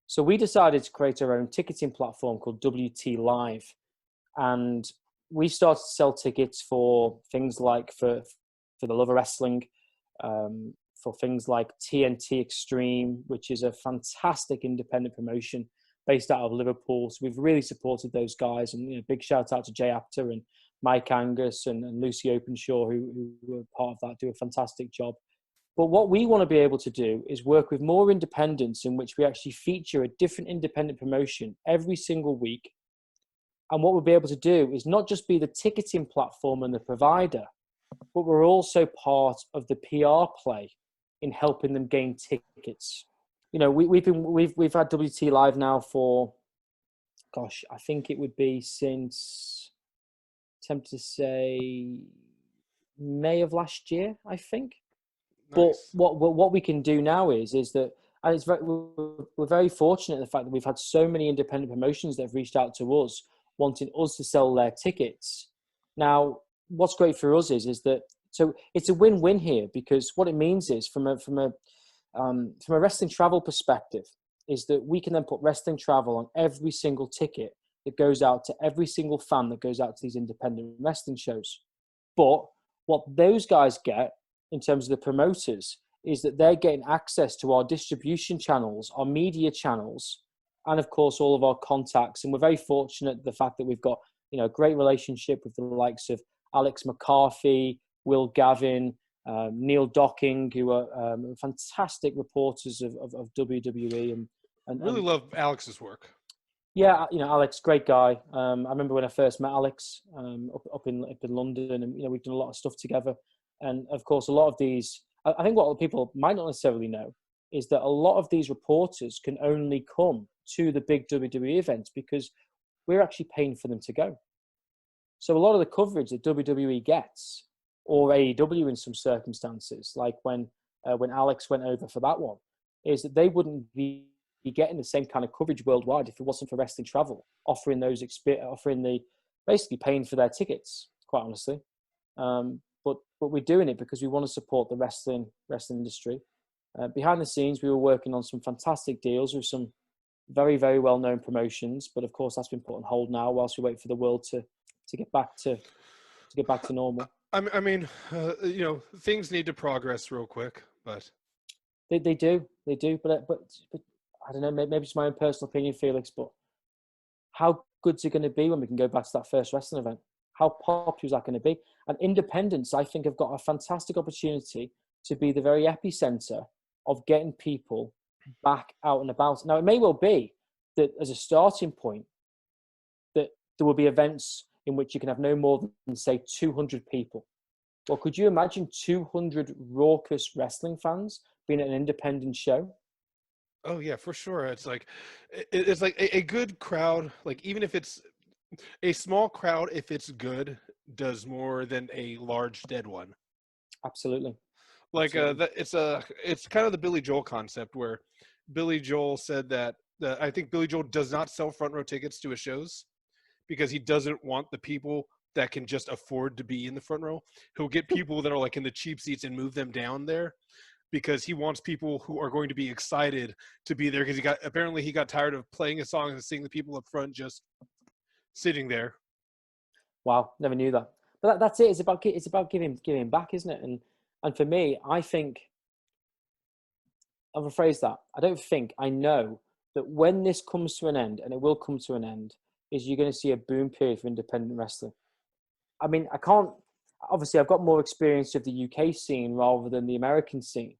So we decided to create our own ticketing platform called WT Live. And we started to sell tickets for things like for the Love of Wrestling, for things like TNT Extreme, which is a fantastic independent promotion based out of Liverpool. So we've really supported those guys. And big shout out to Jay Apter and Mike Angus and Lucy Openshaw, who were part of that, do a fantastic job. But what we want to be able to do is work with more independents in which we actually feature a different independent promotion every single week. And what we'll be able to do is not just be the ticketing platform and the provider, but we're also part of the PR play in helping them gain tickets. We've had WT Live now for, gosh, I think it would be since, tempted to say, May of last year, I think. Nice. But what we can do now is that, and we're very fortunate in the fact that we've had so many independent promotions that have reached out to us wanting us to sell their tickets. Now, what's great for us is that, so it's a win-win here, because what it means is from a wrestling travel perspective is that we can then put wrestling travel on every single ticket that goes out to every single fan that goes out to these independent wrestling shows. But what those guys get in terms of the promoters is that they're getting access to our distribution channels, our media channels, and of course all of our contacts. And we're very fortunate the fact that we've got a great relationship with the likes of Alex McCarthy, Will Gavin, Neil Docking, who are fantastic reporters of WWE. And really love Alex's work. Yeah, Alex, great guy. I remember when I first met Alex up in London, and we've done a lot of stuff together. And of course, a lot of these, I think what people might not necessarily know is that a lot of these reporters can only come to the big WWE events because we're actually paying for them to go. So a lot of the coverage that WWE gets, or AEW in some circumstances, like when Alex went over for that one, is that they wouldn't be getting the same kind of coverage worldwide if it wasn't for Wrestling Travel offering basically paying for their tickets, quite honestly. But we're doing it because we want to support the wrestling industry. Behind the scenes, we were working on some fantastic deals with some very, very well-known promotions, but of course that's been put on hold now whilst we wait for the world to get back to normal. I mean, things need to progress real quick, but they do. But I don't know. Maybe it's my own personal opinion, Felix. But how good's it going to be when we can go back to that first wrestling event? How popular is that going to be? And independents, I think, have got a fantastic opportunity to be the very epicenter of getting people back out and about. Now, it may well be that as a starting point, that there will be events in which you can have no more than, say, 200 people. Well, could you imagine 200 raucous wrestling fans being at an independent show? Oh yeah, for sure. It's like a good crowd. Like even if it's a small crowd, if it's good, does more than a large dead one. Absolutely. Like it's kind of the Billy Joel concept, where Billy Joel said that I think Billy Joel does not sell front row tickets to his shows because he doesn't want the people that can just afford to be in the front row. He'll get people that are like in the cheap seats and move them down there, because he wants people who are going to be excited to be there, because he got tired of playing a song and seeing the people up front just sitting there. Wow, never knew that. But that's it. It's about giving back, isn't it? And for me, I think, I'll rephrase that. I know that when this comes to an end, and it will come to an end, is you're going to see a boom period for independent wrestling. I mean, obviously I've got more experience of the UK scene rather than the American scene.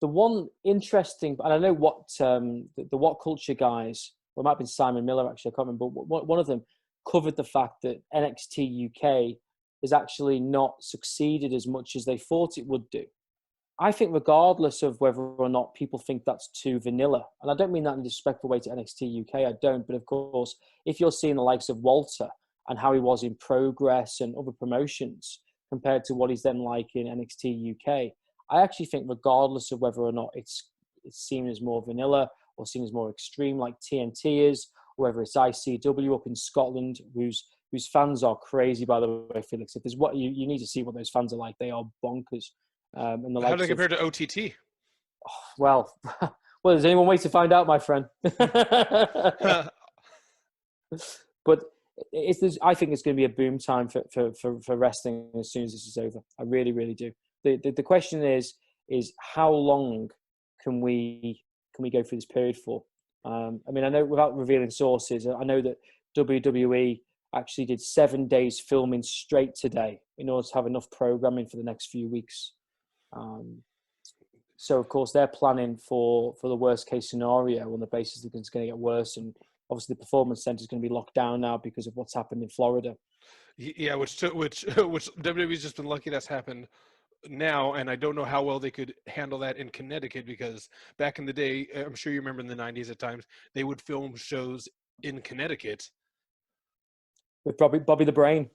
The one interesting, and I know what the What Culture guys, well, it might have been Simon Miller actually, I can't remember, but one of them covered the fact that NXT UK has actually not succeeded as much as they thought it would do. I think regardless of whether or not people think that's too vanilla, and I don't mean that in a disrespectful way to NXT UK, I don't, but of course, if you're seeing the likes of Walter and how he was in Progress and other promotions, compared to what he's then like in NXT UK. I actually think regardless of whether or not it's seen as more vanilla or seen as more extreme like TNT is, or whether it's ICW up in Scotland, whose fans are crazy, by the way, Felix. If there's what you need to see what those fans are like, they are bonkers. And the How do likes they of, compare to OTT? well, there's only one way to find out, my friend. But I think it's going to be a boom time for wrestling as soon as this is over. I really, really do. The question is how long can we go through this period for? I mean, I know without revealing sources, I know that WWE actually did 7 days filming straight today in order to have enough programming for the next few weeks. So, of course, they're planning for the worst case scenario on the basis that it's going to get worse. And obviously, the Performance Center is going to be locked down now because of what's happened in Florida. Yeah, which WWE's just been lucky that's happened now, and I don't know how well they could handle that in Connecticut, because back in the day, I'm sure you remember in the 90s at times, they would film shows in Connecticut. With Bobby the Brain.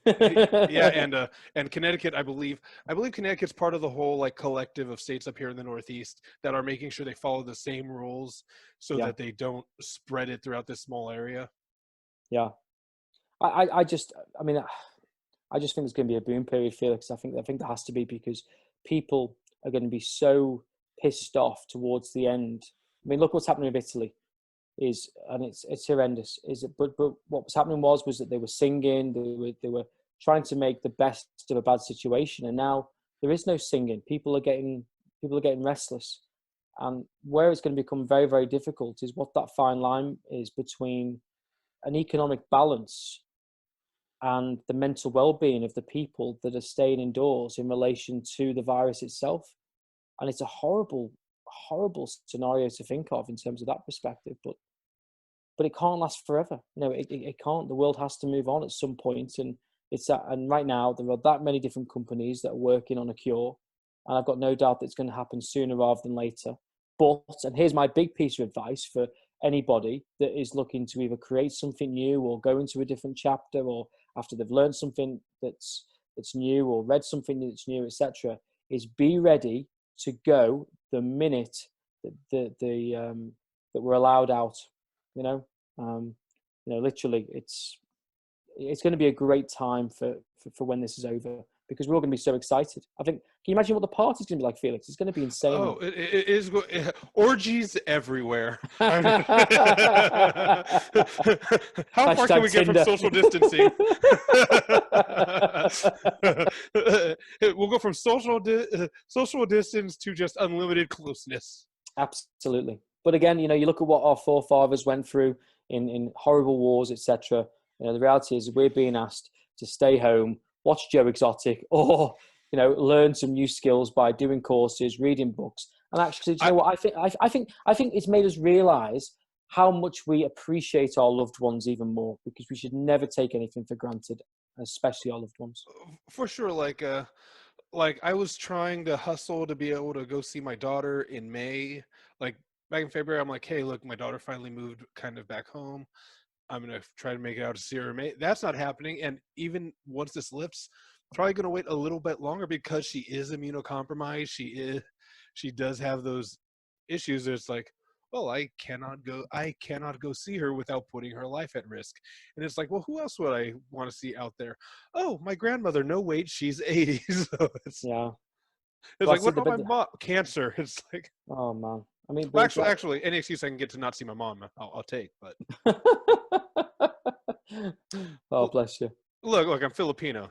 Yeah, and Connecticut, I believe Connecticut's part of the whole like collective of states up here in the Northeast that are making sure they follow the same rules so that they don't spread it throughout this small area. Yeah. I just think it's going to be a boom period, Felix. I think there has to be, because people are going to be so pissed off towards the end. I mean, look what's happening with Italy. It's horrendous. But what was happening was that they were singing, they were trying to make the best of a bad situation, and now there is no singing. People are getting restless, and where it's going to become very, very difficult is what that fine line is between an economic balance and the mental well-being of the people that are staying indoors in relation to the virus itself. And it's a horrible scenario to think of in terms of that perspective, but it can't last forever. It can't. The world has to move on at some point, and and right now there are that many different companies that are working on a cure, and I've got no doubt that it's going to happen sooner rather than later. But, and here's my big piece of advice for anybody that is looking to either create something new or go into a different chapter, or after they've learned something that's new or read something that's new, etc., is be ready to go the minute that we're allowed out. Literally, it's going to be a great time for when this is over, because we're all going to be so excited. I think, can you imagine what the party's going to be like, Felix? It's going to be insane. Oh, it is orgies everywhere. How far can we get from social distancing? We'll go from social distance to just unlimited closeness. Absolutely. But again, you look at what our forefathers went through in horrible wars, etc. The reality is we're being asked to stay home, watch Joe Exotic, or learn some new skills by doing courses, reading books. And actually, do you know what I think it's made us realize how much we appreciate our loved ones even more, because we should never take anything for granted, especially our loved ones. For sure. Like I was trying to hustle to be able to go see my daughter in May. Like back in February, I'm like, hey, look, my daughter finally moved kind of back home. I'm going to try to make it out to see her in May. That's not happening. And even once this lifts, probably going to wait a little bit longer, because she is immunocompromised. She does have those issues. It's like, well, I cannot go see her without putting her life at risk. And it's like, well, who else would I want to see out there? Oh, my grandmother. No, wait, she's 80. So it's like, what about my mom? Cancer. It's like, oh man. I mean, well, actually, any excuse I can get to not see my mom, I'll take. But oh, bless you. Look, I'm Filipino.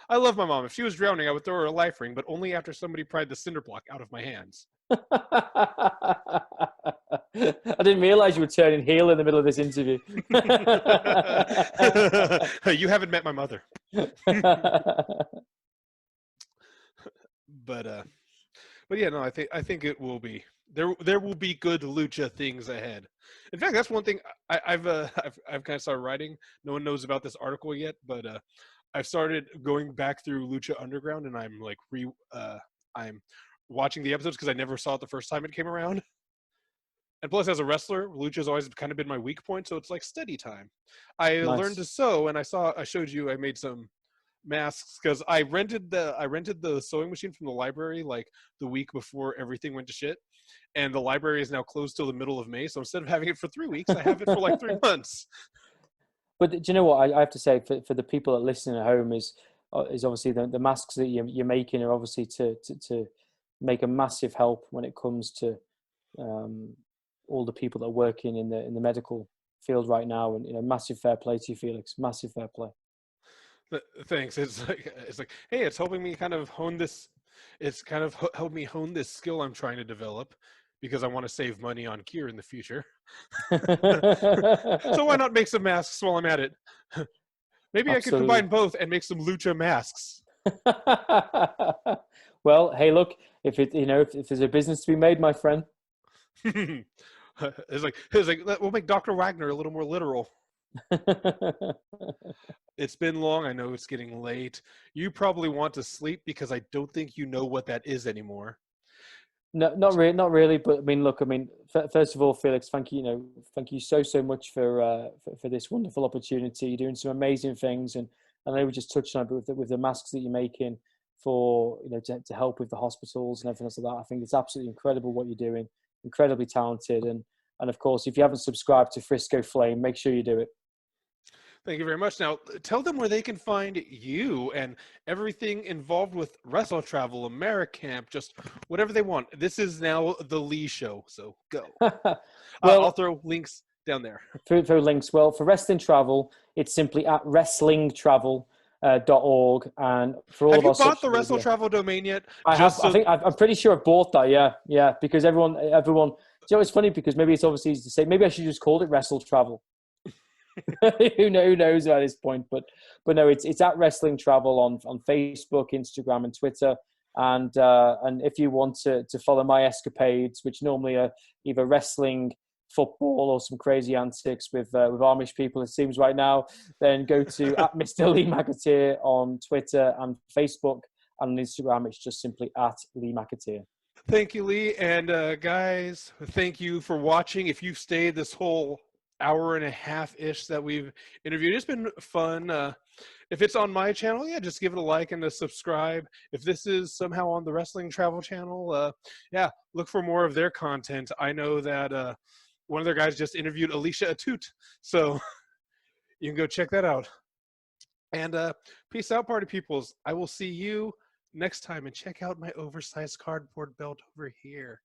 I love my mom. If she was drowning, I would throw her a life ring, but only after somebody pried the cinder block out of my hands. I didn't realize you were turning heel in the middle of this interview. You haven't met my mother. But yeah, no, I think it will be there will be good lucha things ahead. In fact, that's one thing I've kind of started writing. No one knows about this article yet, but I've started going back through Lucha Underground, and I'm like I'm watching the episodes because I never saw it the first time it came around. And plus, as a wrestler, lucha's always kind of been my weak point, so it's like study time. I learned to Nice. sew, and I showed you I made some masks because I rented the sewing machine from the library like the week before everything went to shit, and the library is now closed till the middle of May. So instead of having it for 3 weeks, I have it for like 3 months. But do you know what I have to say for the people that listen at home is obviously the masks that you're making are obviously to make a massive help when it comes to all the people that are working in the medical field right now, and massive fair play to you, Felix. Massive fair play. Thanks. It's like, hey, it's helping me kind of hone this. It's kind of helped me hone this skill I'm trying to develop because I want to save money on gear in the future. So why not make some masks while I'm at it? Maybe I could Absolutely. combine both and make some lucha masks. Well, hey, look, if there's a business to be made, my friend. It's like we'll make Dr. Wagner a little more literal. It's been long. I know it's getting late. You probably want to sleep because I don't think you know what that is anymore. No, not really. But I mean, look, I mean, first of all, Felix, thank you. Thank you so much for this wonderful opportunity. You're doing some amazing things, and I know we just touched on it, but with the masks that you're making for to help with the hospitals and everything else like that. I think it's absolutely incredible what you're doing. Incredibly talented, and of course, if you haven't subscribed to Frisco Flame, make sure you do it. Thank you very much. Now, tell them where they can find you and everything involved with Wrestle Travel, Americamp, just whatever they want. This is now the Lee Show, so go. I'll Well, throw links down there. through links. Well, for wrestling travel, it's simply at wrestlingtravel.org, and for all Have of you our bought the social Wrestle media. Travel domain yet? I have. Just I so think I'm pretty sure I bought that. Yeah, because everyone. It's funny because maybe it's obviously easy to say. Maybe I should just call it Wrestle Travel. Who knows at this point? But no, it's at Wrestling Travel on Facebook, Instagram, and Twitter. And if you want to follow my escapades, which normally are either wrestling, football, or some crazy antics with Amish people, it seems right now, then go to at Mr. Lee McAteer on Twitter and Facebook, and on Instagram it's just simply at Lee McAteer. thank you, Lee. And guys, thank you for watching. If you've stayed this whole hour and a half-ish that we've interviewed, it's been fun. If it's on my channel, yeah, just give it a like and a subscribe. If this is somehow on the Wrestling Travel channel, yeah, look for more of their content. I know that one of their guys just interviewed Alicia Atut, so you can go check that out. And peace out, party peoples. I will see you next time, and check out my oversized cardboard belt over here.